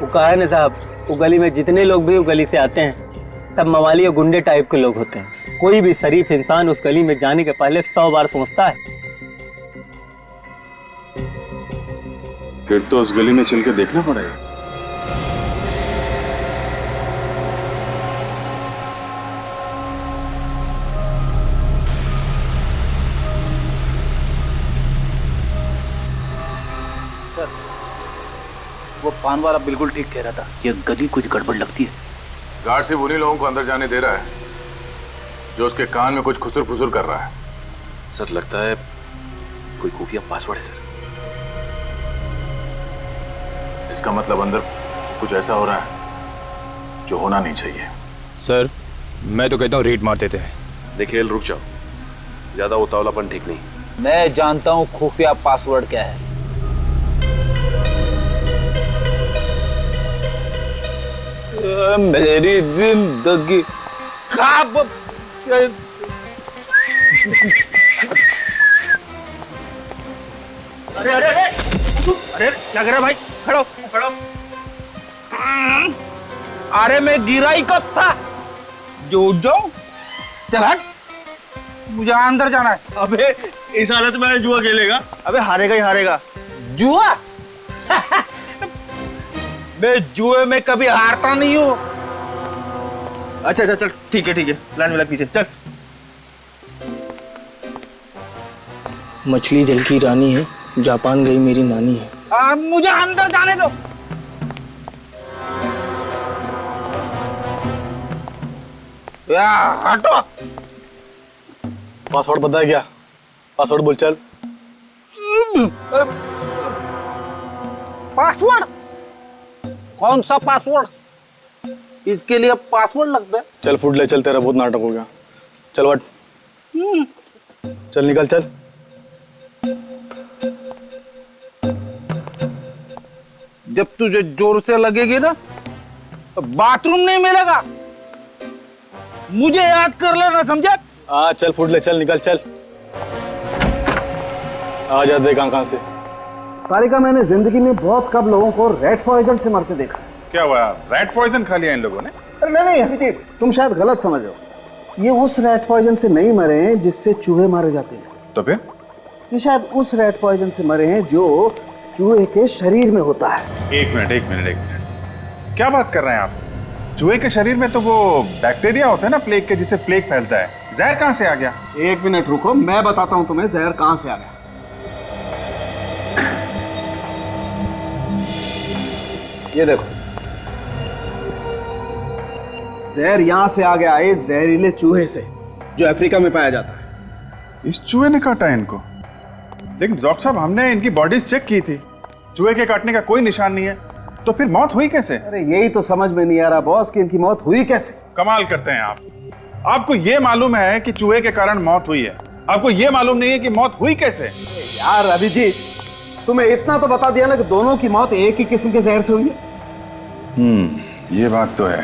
वो कहा है ना साहब, वो गली में जितने लोग भी वो गली से आते हैं सब मवाली और गुंडे टाइप के लोग होते हैं। कोई भी शरीफ इंसान उस गली में जाने के पहले 100 बार सोचता है। फिर तो उस गली में चल के देखना पड़ेगा। सर, वो पान वाला बिल्कुल ठीक कह रहा था। ये गली कुछ गड़बड़ लगती है। गार्ड सिर्फ उन्हीं लोगों को अंदर जाने दे रहा है जो उसके कान में कुछ खुसुर फुसुर कर रहा है। सर लगता है कोई खुफिया पासवर्ड है सर। इसका मतलब अंदर कुछ ऐसा हो रहा है जो होना नहीं चाहिए। सर, मैं तो कहता हूँ रेड मार देते हैं। देखिए, रुक जाओ, ज्यादा उतावलापन ठीक नहीं। मैं जानता हूँ खुफिया पासवर्ड क्या है। मेरी जिंदगी अरे अरे अरे अरे क्या कर रहा भाई? खड़ो खड़ो। अरे मैं गिरा ही कब था? जो जाओ, चल हट, मुझे अंदर जाना है। अबे इस हालत में जुआ खेलेगा? अबे हारेगा ही हारेगा। जुआ? मैं जुए में कभी हारता नहीं हूँ। अच्छा अच्छा चल, ठीक है लाइन में लग पीछे चल। मछली जल की रानी है, जापान गई मेरी नानी है। मुझे अंदर जाने दो। हटो। पासवर्ड पता है क्या? पासवर्ड बोल चल। पासवर्ड? कौन सा पासवर्ड? इसके लिए पासवर्ड लगता है? चल फुट ले, चल, तेरा बहुत नाटक हो गया। चल वट, चल निकल चल। जब तुझे जोर से लगेगी ना तो बाथरूम नहीं मिलेगा। मुझे याद कर लेना, समझे? हाँ चल फुट ले, चल निकल चल। आ जा, देख कहां से। तारिका, मैंने जिंदगी में बहुत कम लोगों को रेड पॉइजन से मरते देखा। क्या हुआ, रैट पॉइजन खा लिया इन लोगों ने? अरे नहीं अभिजीत, तुम शायद गलत समझ रहे हो। ये उस रैट पॉइजन से नहीं मरे हैं जिससे चूहे मारे जाते हैं। तो फिर ये शायद उस रैट पॉइजन से मरे हैं जो चूहे के शरीर में होता है। एक मिनट, क्या बात कर रहे हैं आप? चूहे के शरीर में तो वो बैक्टीरिया होता है ना प्लेग के, जिससे प्लेग फैलता है। जहर कहां से आ गया? एक मिनट रुको, मैं बताता हूं तुम्हें जहर कहां से आ गया। ये देखो, जहर यहां से आ गया है, जहरीले चूहे से, जो अफ्रीका में पाया जाता है। इस चूहे ने काटा है इनको? लेकिन डॉक्टर साहब, हमने इनकी बॉडीज चेक की थी, चूहे के काटने का कोई निशान नहीं है, तो फिर मौत हुई कैसे? अरे यही तो समझ में नहीं आ रहा बॉस कि इनकी मौत हुई कैसे। कमाल करते हैं आप। आपको ये मालूम है कि चूहे के कारण मौत हुई है, आपको ये मालूम नहीं है कि मौत हुई कैसे? यार अभिजीत, तुम्हें इतना तो बता दिया ना कि दोनों की मौत एक ही किस्म के जहर से हुई है। ये बात तो है,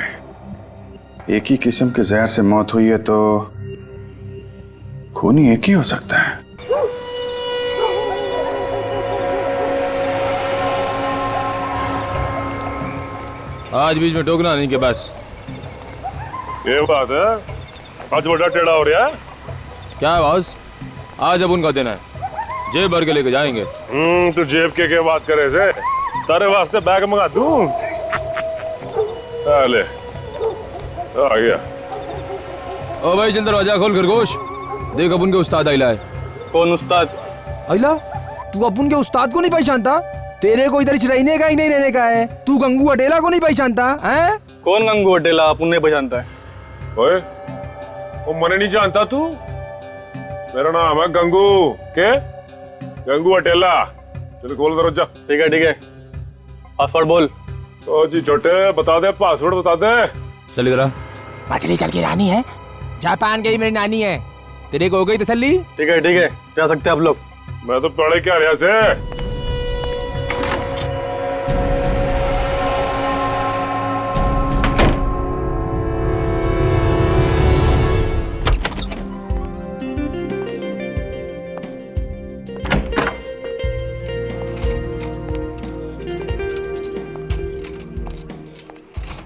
एक ही किस्म के जहर से मौत हुई है, तो खूनी एक ही हो सकता है। आज बीच में टोकना नहीं के बस। ये बात है, आज बड़ा टेढ़ा हो रहा है। क्या है बॉस, आज अब उनका दिन है, जेब भर के लेके जाएंगे। तू जेब के क्या बात करे से? तारे वास्ते बैग मंगा दूं? ले आ गया। ओ भाई चल दरवाजा खोल खरगोश, देख अपन के उस्ताद आइला है। कौन उस्ताद? आइला, तू अपन के उस्ताद को नहीं पहचानता? तेरे को इधर रहने का ही नहीं रहने का है। तू गंगू अटेला को नहीं पहचानता है? कौन गंगू अटेला? अपन नहीं पहचानता है। ओए, वो मने नहीं जानता तू? मेरा नाम है गंगू। के? गंगू अटेला। चल खोल दरवाजा। ठीक है, पासवर्ड बोल। ओ जी छोटे, बता दे पासवर्ड, बता दे। चल इधर आ। मछली चल की रानी है, जापान गई मेरी नानी है। तेरे को हो गई तसल्ली? ठीक है, जा सकते हैं आप लोग। मैं तो पढ़े क्या रहा से।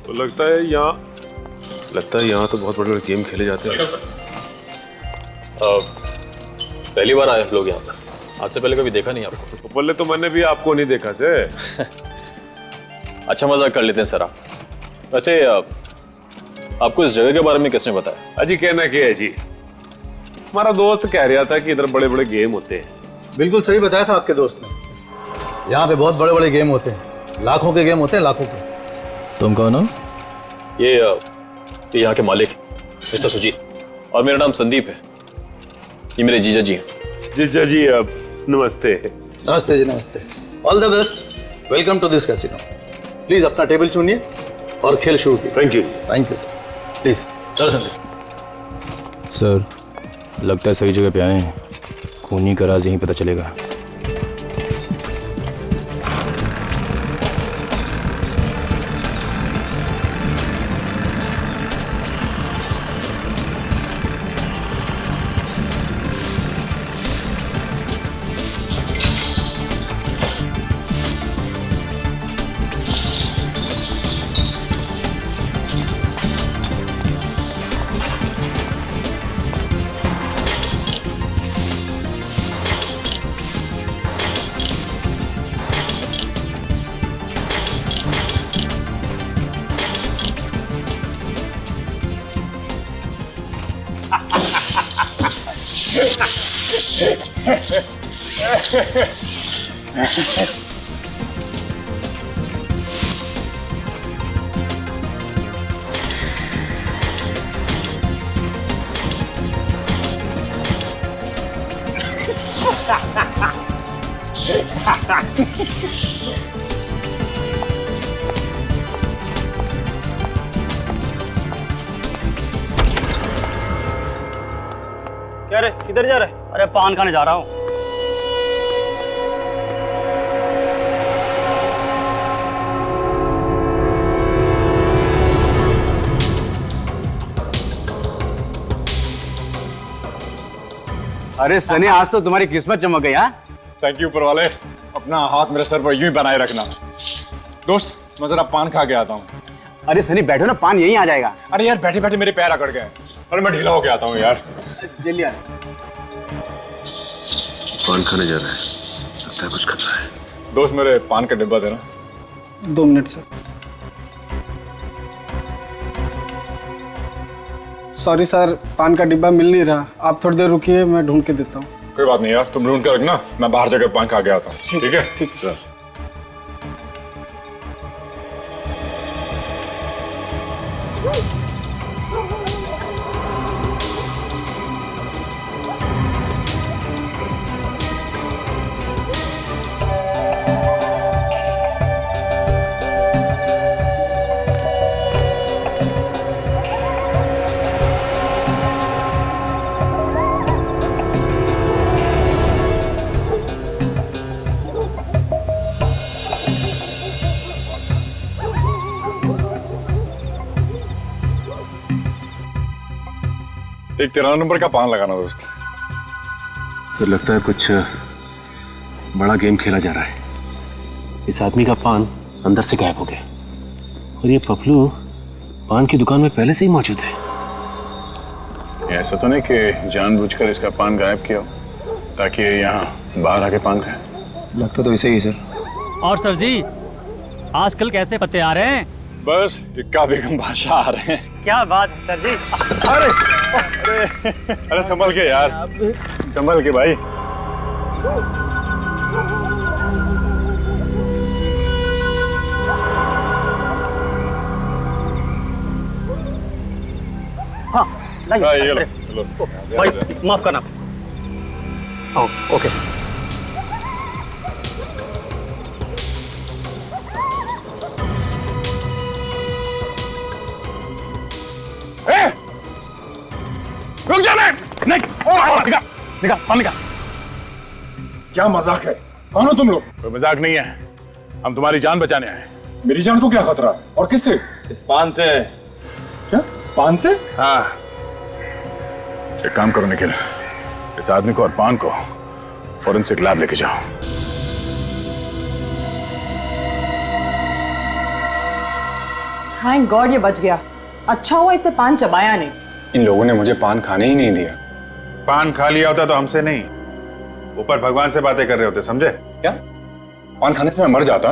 तो लगता है यहाँ तो बहुत बड़े गेम खेले जाते हैं। पहली बार आए आप लोग यहाँ पर? आज से पहले कभी देखा नहीं आपको? बोले तो मैंने भी आपको नहीं देखा से। अच्छा मजाक कर लेते हैं सर आप। वैसे आपको इस जगह के बारे में किसने बताया? अजी कहना क्या है जी, हमारा दोस्त कह रहा था कि इधर बड़े बड़े गेम होते हैं। बिल्कुल सही बताया था आपके दोस्त ने। यहाँ पे बहुत बड़े बड़े गेम होते हैं, लाखों के गेम होते हैं, लाखों के। तुम कौन हो? ये यहाँ के मालिक मिस्टर सुजीत, और मेरा नाम संदीप है। ये मेरे जीजा जी हैं। जीजा जी, अब नमस्ते। नमस्ते जी, नमस्ते। All the best, welcome to this casino. Please अपना टेबल चुनिए और खेल शुरू कीजिए। Thank you. Thank you sir. Please Darshan. Sir, लगता है सही जगह पे आए हैं। खूनी का राज यहीं पता चलेगा। क्या रे, किधर जा रहा है? अरे पान खाने जा रहा हूँ। अरे सनी, आज तो तुम्हारी किस्मत चमक गई। हाँ, थैंक यू ऊपर वाले, अपना हाथ मेरे सर पर यूं ही बनाए रखना। दोस्त, मैं जरा पान खा के आता हूँ। अरे सनी बैठो ना, पान यहीं आ जाएगा। अरे यार बैठे बैठे मेरे पैर अकड़ गए। अरे मैं ढीला होके आता हूँ यार। जल्दी आ। पान खाने जा रहा है, लगता है कुछ खतरा है। दोस्त मेरे पान का डिब्बा देना। 2 मिनट सर। सॉरी सर, पान का डिब्बा मिल नहीं रहा, आप थोड़ी देर रुकिए, मैं ढूंढ के देता हूँ। कोई बात नहीं यार, तुम ढूंढ कर रखना, मैं बाहर जाकर पान खा के आता हूँ। ठीक है? ठीक चल। एक 13 नंबर का पान लगाना दोस्त। तो लगता है कुछ बड़ा गेम खेला जा रहा है। इस आदमी का पान अंदर से गायब हो गया और ये पपलू पान की दुकान में पहले से ही मौजूद है। ऐसा तो नहीं कि जानबूझकर इसका पान गायब किया हो ताकि ये यहाँ बाहर आके पान खाए? लगता तो ऐसे ही सर। और सर जी, आजकल कैसे पत्ते आ रहे हैं? बस इक्का बेगम बादशाह आ रहे हैं। क्या बात है सर जी। अरे अरे अरे संभल के यार, संभल के भाई। हाँ लाइए। ये लो, चलो। भाई माफ करना। ओके। रुक जा। नहीं निकाल पान निकाल। क्या मजाक है? कौन हो तुम लोग? कोई मजाक नहीं है, हम तुम्हारी जान बचाने आए। मेरी जान को क्या खतरा और किससे? इस पान से। क्या पान से? हाँ। एक काम करो निखिल, इस आदमी को और पान को फॉरेंसिक लैब लेके जाओ। थैंक गॉड ये बच गया। अच्छा हुआ इसने पान चबाया नहीं। इन लोगों ने मुझे पान खाने ही नहीं दिया। पान खा लिया होता तो हमसे नहीं, ऊपर भगवान से बातें कर रहे होते, समझे? क्या पान खाने से मैं मर जाता?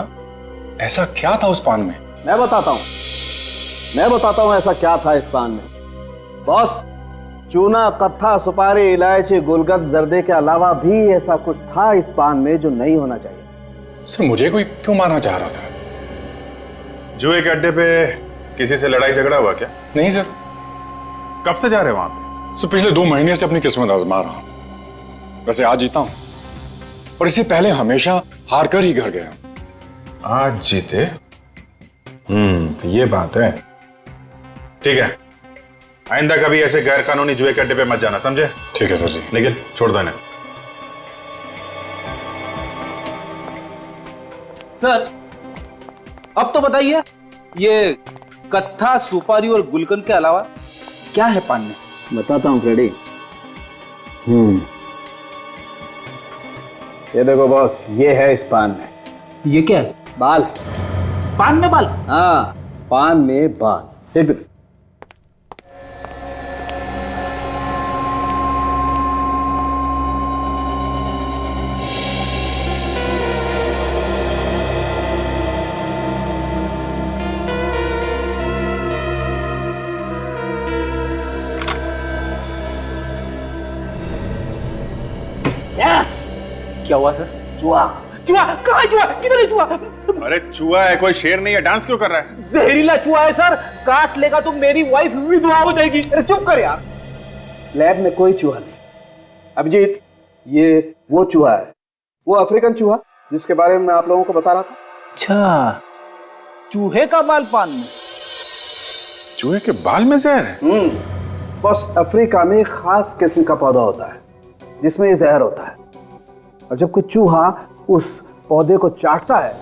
ऐसा क्या था उस पान में? मैं बताता हूं ऐसा क्या था इस पान में। बॉस, चूना, कत्था, सुपारी, इलायची, गुलकंद, जर्दे के अलावा भी ऐसा कुछ था इस पान में जो नहीं होना चाहिए। सर मुझे कोई क्यों मारना चाह रहा था? जुए के अड्डे पे किसी से लड़ाई झगड़ा हुआ क्या? नहीं सर। कब से जा रहे हो वहां पे? सर पिछले 2 महीने से अपनी किस्मत आजमा रहा हूं। वैसे आज जीता हूं, और इससे पहले हमेशा हार कर ही घर गया। आज जीते? तो ये बात है। ठीक है, आइंदा कभी ऐसे गैर कानूनी जुए के अड्डे पे मत जाना, समझे? ठीक है सर जी। लेकिन छोड़ दो इन्हें। सर अब तो बताइए, ये कत्था, सुपारी और गुलकंद के अलावा क्या है पान में? बताता हूं फ्रेडी। ये देखो बॉस, ये है इस पान में। ये क्या है? बाल। पान में बाल? हाँ, पान में बाल। एक मिनट। क्या हुआ सर? चूहा। चूहा? कहाँ है चूहा? किधर है चूहा? अरे चूहा है, कोई शेर नहीं है। डांस क्यों कर रहा है? जहरीला चूहा है सर, काट लेगा तो मेरी वाइफ विधवा हो जाएगी। अरे चुप कर यार, लैब में कोई चूहा नहीं। अभिजीत, ये वो चूहा है, वो अफ्रीकन चूहा जिसके बारे में मैं आप लोगों को बता रहा था। अच्छा, चूहे का बाल पान में? चूहे के बाल में जहर है? बस अफ्रीका में एक खास किस्म का पौधा होता है जिसमें ये जहर होता है, और जब कोई चूहा उस पौधे को चाटता है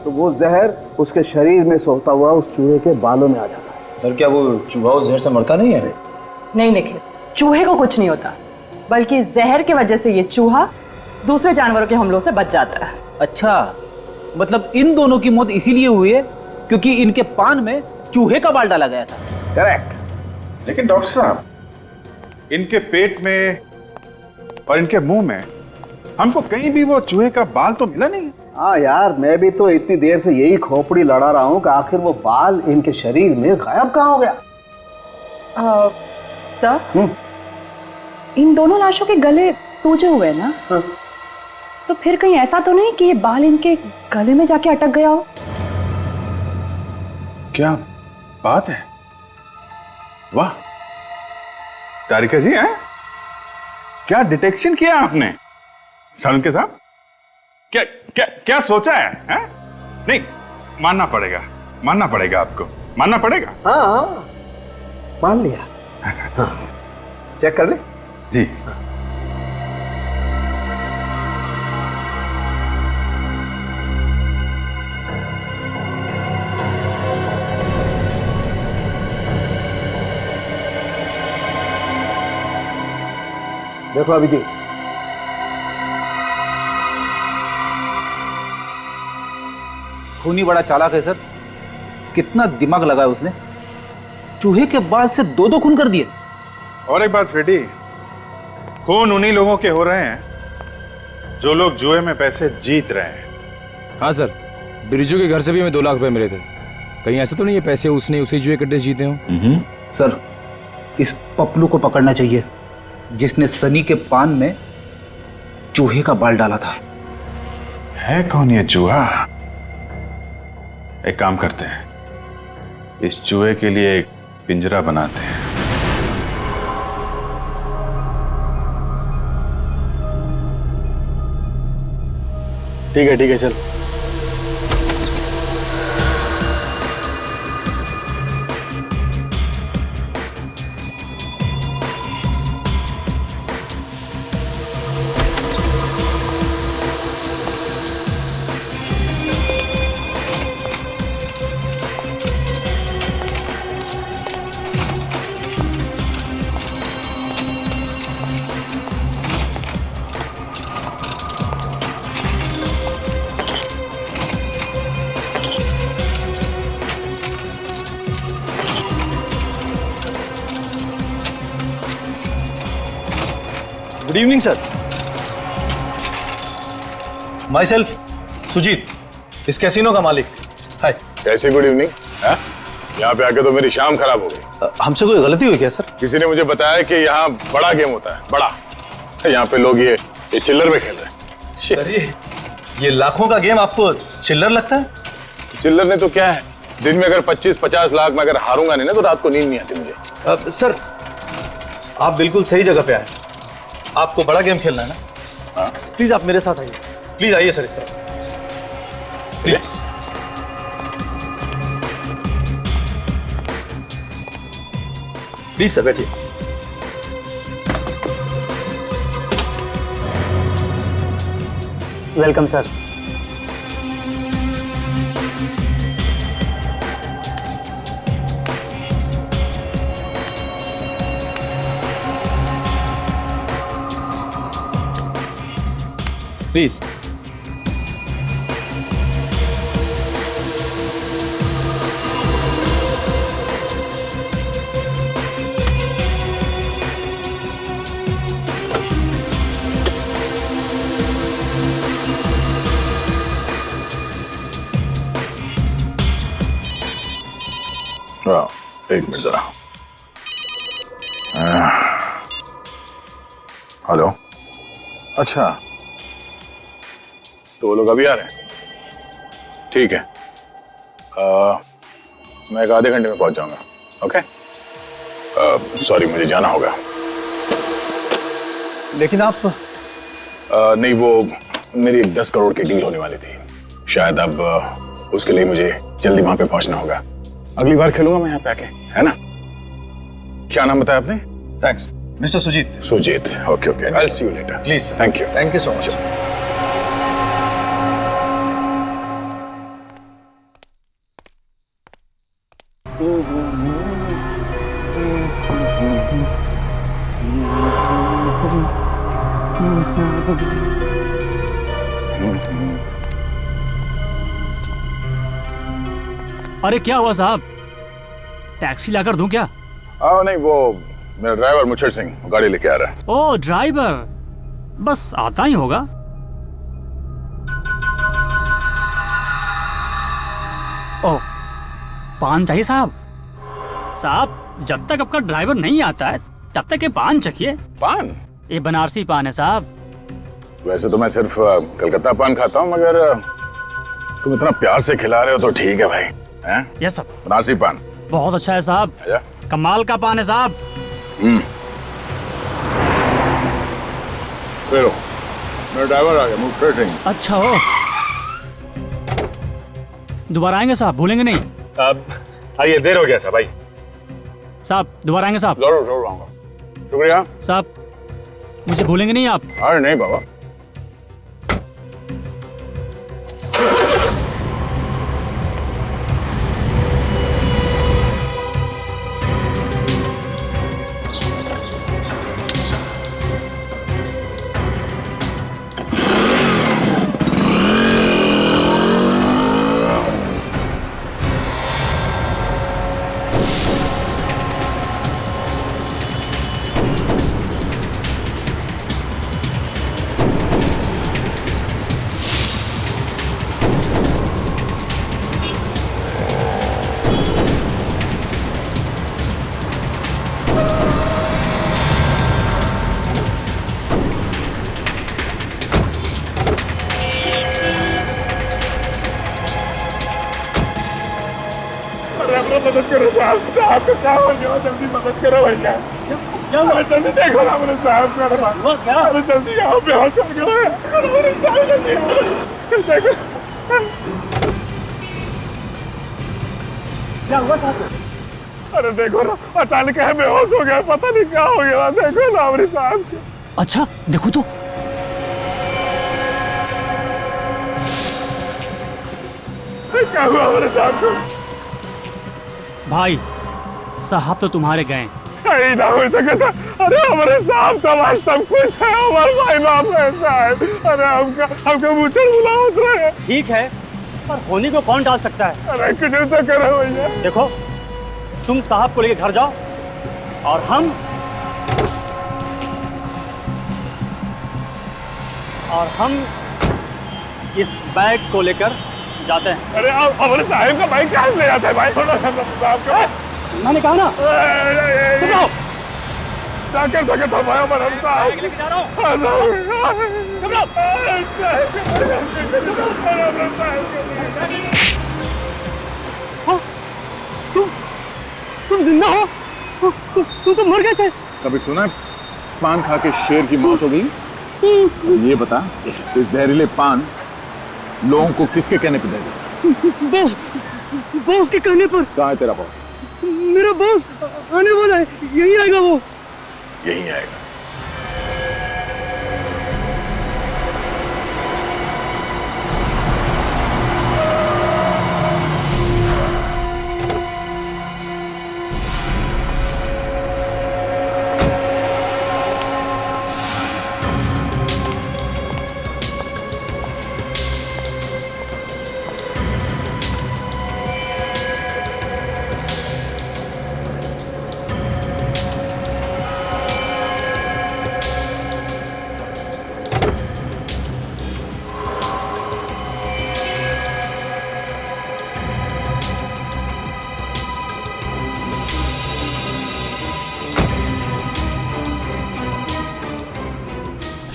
तो वो जहर उसके शरीर में सोता हुआ उस चूहे के बालों में आ जाता है। सर क्या वो चूहा उस जहर से मरता नहीं है? नहीं निखिल, चूहे को कुछ नहीं होता, बल्कि जहर की वजह से ये चूहा दूसरे जानवरों के हमलों से बच जाता है। अच्छा, मतलब इन दोनों की मौत इसीलिए हुई है क्योंकि इनके पान में चूहे का बाल डाला गया था। करेक्ट। लेकिन डॉक्टर साहब, इनके पेट में और इनके मुंह में हमको कहीं भी वो चूहे का बाल तो मिला नहीं। हाँ यार, मैं भी तो इतनी देर से यही खोपड़ी लड़ा रहा हूँ कि आखिर वो बाल इनके शरीर में गायब कहाँ हो गया। सर, इन दोनों लाशों के गले सूजे हुए ना? तो फिर कहीं ऐसा तो नहीं कि ये बाल इनके गले में जाके अटक गया हो? क्या बात है, वाह तारिका जी, हैं? क्या डिटेक्शन किया आपने सारुण के साथ? क्या क्या क्या सोचा है? नहीं, मानना पड़ेगा आपको, मानना पड़ेगा। हाँ, मान लिया। हाँ, चेक कर ले। जी। देखो अभिजीत, खूनी बड़ा चालाक है सर। कितना दिमाग लगाया उसने, चूहे के बाल से दो दो खून कर दिए। और एक बात फ्रेडी, खून उन्हीं लोगों के हो रहे हैं जो लोग जुए में पैसे जीत रहे हैं। हाँ सर, बिरजू के घर से भी हमें 2 लाख रुपए मिले थे। कहीं ऐसा तो नहीं है पैसे उसने उसी जुए कट्टे जीते हों? सर, इस पपलू को पकड़ना चाहिए जिसने सनी के पान में चूहे का बाल डाला था। है कौन ये चूहा? एक काम करते हैं, इस चूहे के लिए एक पिंजरा बनाते हैं। ठीक है चल। Good evening sir. Myself Sujit, इस कैसीनो का मालिक। हाय। कैसी गुड इवनिंग? यहाँ पे आके तो मेरी शाम खराब हो गई। हमसे कोई गलती हुई क्या सर? किसी ने मुझे बताया कि यहाँ बड़ा गेम होता है, बड़ा। यहाँ पे लोग ये चिल्लर में खेल रहे हैं। सर ये लाखों का गेम आपको चिल्लर लगता है? चिल्लर ने तो क्या है, दिन में अगर 25-50 लाख में अगर हारूंगा नहीं ना तो रात को नींद नहीं आती मुझे। सर आप बिल्कुल सही जगह पे आए। आपको बड़ा गेम खेलना है ना? हाँ। प्लीज आप मेरे साथ आइए, प्लीज आइए सर इस तरफ प्लीज। प्लीज सर बैठिए। Welcome sir. प्लीज। एक मिनट जरा। हेलो, अच्छा तो वो लोग अभी आ रहे हैं? ठीक है, मैं एक आधे घंटे में पहुंच जाऊंगा। ओके, सॉरी मुझे जाना होगा। लेकिन आप नहीं, वो मेरी 10 करोड़ की डील होने वाली थी, शायद अब उसके लिए मुझे जल्दी वहां पे पहुंचना होगा। अगली बार खेलूंगा मैं यहाँ पे आके, है ना? क्या नाम बताया आपने? Thanks mister Sujit. Sujit, okay okay, I will see you later. Please. Thank you so much. अरे क्या हुआ साहब, टैक्सी लाकर दूं क्या? नहीं, वो मेरा ड्राइवर मुच्छर सिंह गाड़ी लेके आ रहा है। ओ ड्राइवर, बस आता ही होगा। ओ पान चाहिए साहब? साहब जब तक आपका ड्राइवर नहीं आता है तब तक ये पान चखिए। पान? ये बनारसी पान है साहब। वैसे तो मैं सिर्फ कलकत्ता पान खाता हूँ, मगर तुम इतना प्यार से खिला रहे हो तो ठीक है भाई। हैं? Yes sir. बनारसी पान बहुत अच्छा है साहब, कमाल का पान है साहब। चलो, मेरा ड्राइवर आ गया, मुझे सिंह। अच्छा हो, दोबारा आएंगे साहब, भूलेंगे नहीं। आइए, देर हो गया साहब भाई। साहब दोबारा आएंगे साहब। जरूर जरूर आऊंगा। शुक्रिया साहब, मुझे भूलेंगे नहीं आप? अरे नहीं बाबा। मदद करो साहब, साहब को क्या हो गया? जल्दी मदद करो भैया। अरे जल्दी देखो ना मेरे साहब को। अरे जल्दी आओ, बेहोश हो गए। अरे जल्दी देखो। क्या हुआ साहब? अरे देखो ना, अचानक है बेहोश हो गया, पता नहीं क्या हो गया। देखो ना मेरे साहब को। अच्छा देखो तो। क्या हुआ मेरे साहब को? भाई साहब तो तुम्हारे गए। कहीं ना हो सके था। अरे हमारे साहब तो आज सब कुछ है, हमारे भाई बाप ऐसा है। अरे हमका मुझे बुलाओ रहे। ठीक है, पर होनी को कौन डाल सकता है? अरे कुछ तो करो भैया। देखो, तुम साहब को लेकर घर जाओ और हम इस बैग को लेकर जाते हैं। अरे आप हमारे साहब का बाइक कहाँ ले जाते हैं भाई? साहब का मैंने कहा ना, जाकर धक्के थमाया हमारा साहब। लेके जा रहा हूँ। तुम जिंदा हो? तुम तो मर गए थे। कभी सुना पान खा के शेर की मौत हो गई? अब ये बता, इस जहरीले पान लोगों को किसके कहने पे देगा? बॉस के कहने पर। कहाँ है तेरा बॉस? मेरा बॉस आने वाला है, यही आएगा वो। यही आएगा।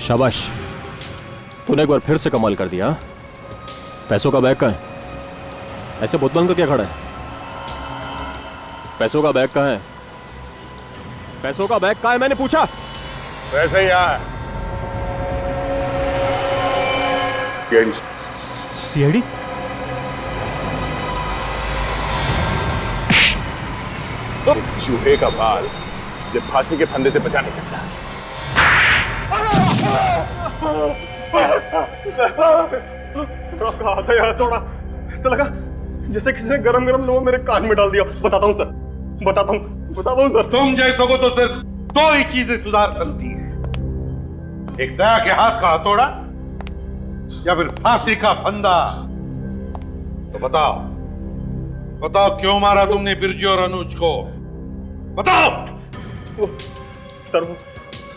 शाबाश, तूने एक बार फिर से कमाल कर दिया। पैसों का बैग कहाँ है? ऐसे बोतल का क्या खड़ा है? पैसों का बैग कहाँ है? पैसों का बैग कहाँ है मैंने पूछा। वैसे ही है। सीआईडी? चूहे का बाल जो फांसी के फंदे से बचा नहीं सकता। थोड़ा ऐसा लगा जैसे किसी ने गरम गरम लोहा मेरे कान में डाल दिया। बताता हूँ सर, बताता हूँ सर। तुम जैसों को तो सिर्फ दो ही चीजें सुधार सकती है, एक दया के हाथ का हथौड़ा या फिर फांसी का फंदा। तो बताओ बताओ क्यों मारा तुमने बिरजू और अनुज को? बताओ। सर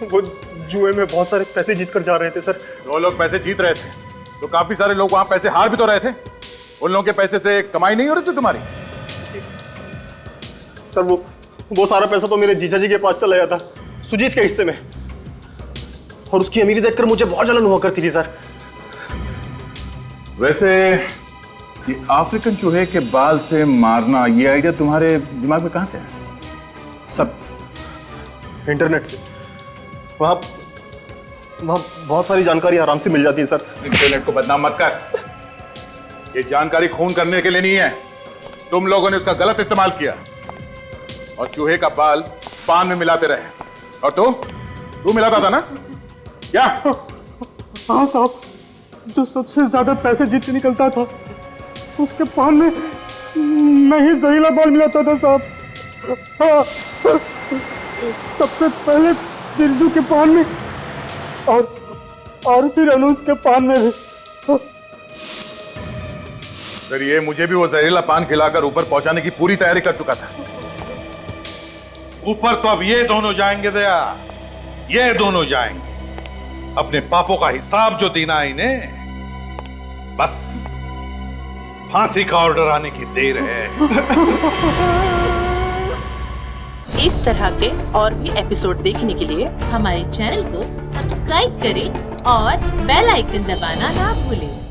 वो जुए में बहुत सारे पैसे जीत कर जा रहे थे सर। दो लोग पैसे जीत रहे थे तो काफी सारे लोग वहां पैसे हार भी तो रहे थे। उन लोगों के पैसे से कमाई नहीं हो रही थी तुम्हारी? सर वो सारा पैसा तो मेरे जीजा जी के पास चला गया था, सुजीत के हिस्से में, और उसकी अमीरी देखकर मुझे बहुत जलन हुआ करती थी सर। वैसे ये अफ्रीकन चूहे के बाल से मारना, ये आइडिया तुम्हारे दिमाग में कहां से है? सब इंटरनेट से। वहां बहुत सारी जानकारी आराम से मिल जाती है सर। इंटरनेट को बदनाम मत कर। ये जानकारी खून करने के लिए नहीं है। तुम लोगों ने उसका गलत इस्तेमाल किया और चूहे का बाल पान में मिलाते रहे। और तू मिलाता था ना? क्या? हाँ साहब, जो सबसे ज्यादा पैसे जीत के निकलता था उसके पान में मैं ही जहरीला बाल मिलाता था साहब। हाँ, सबसे पहले बिरजू के पान में और फिर अनुज के पान में भी। फिर ये मुझे भी वो जहरीला पान खिलाकर ऊपर पहुंचाने की पूरी तैयारी कर चुका था। ऊपर तो अब ये दोनों जाएंगे दया, ये दोनों जाएंगे। अपने पापों का हिसाब जो देना है इन्हें, बस फांसी का ऑर्डर आने की देर है। इस तरह के और भी एपिसोड देखने के लिए हमारे चैनल को सब्सक्राइब करें और बेल आइकन दबाना ना भूलें।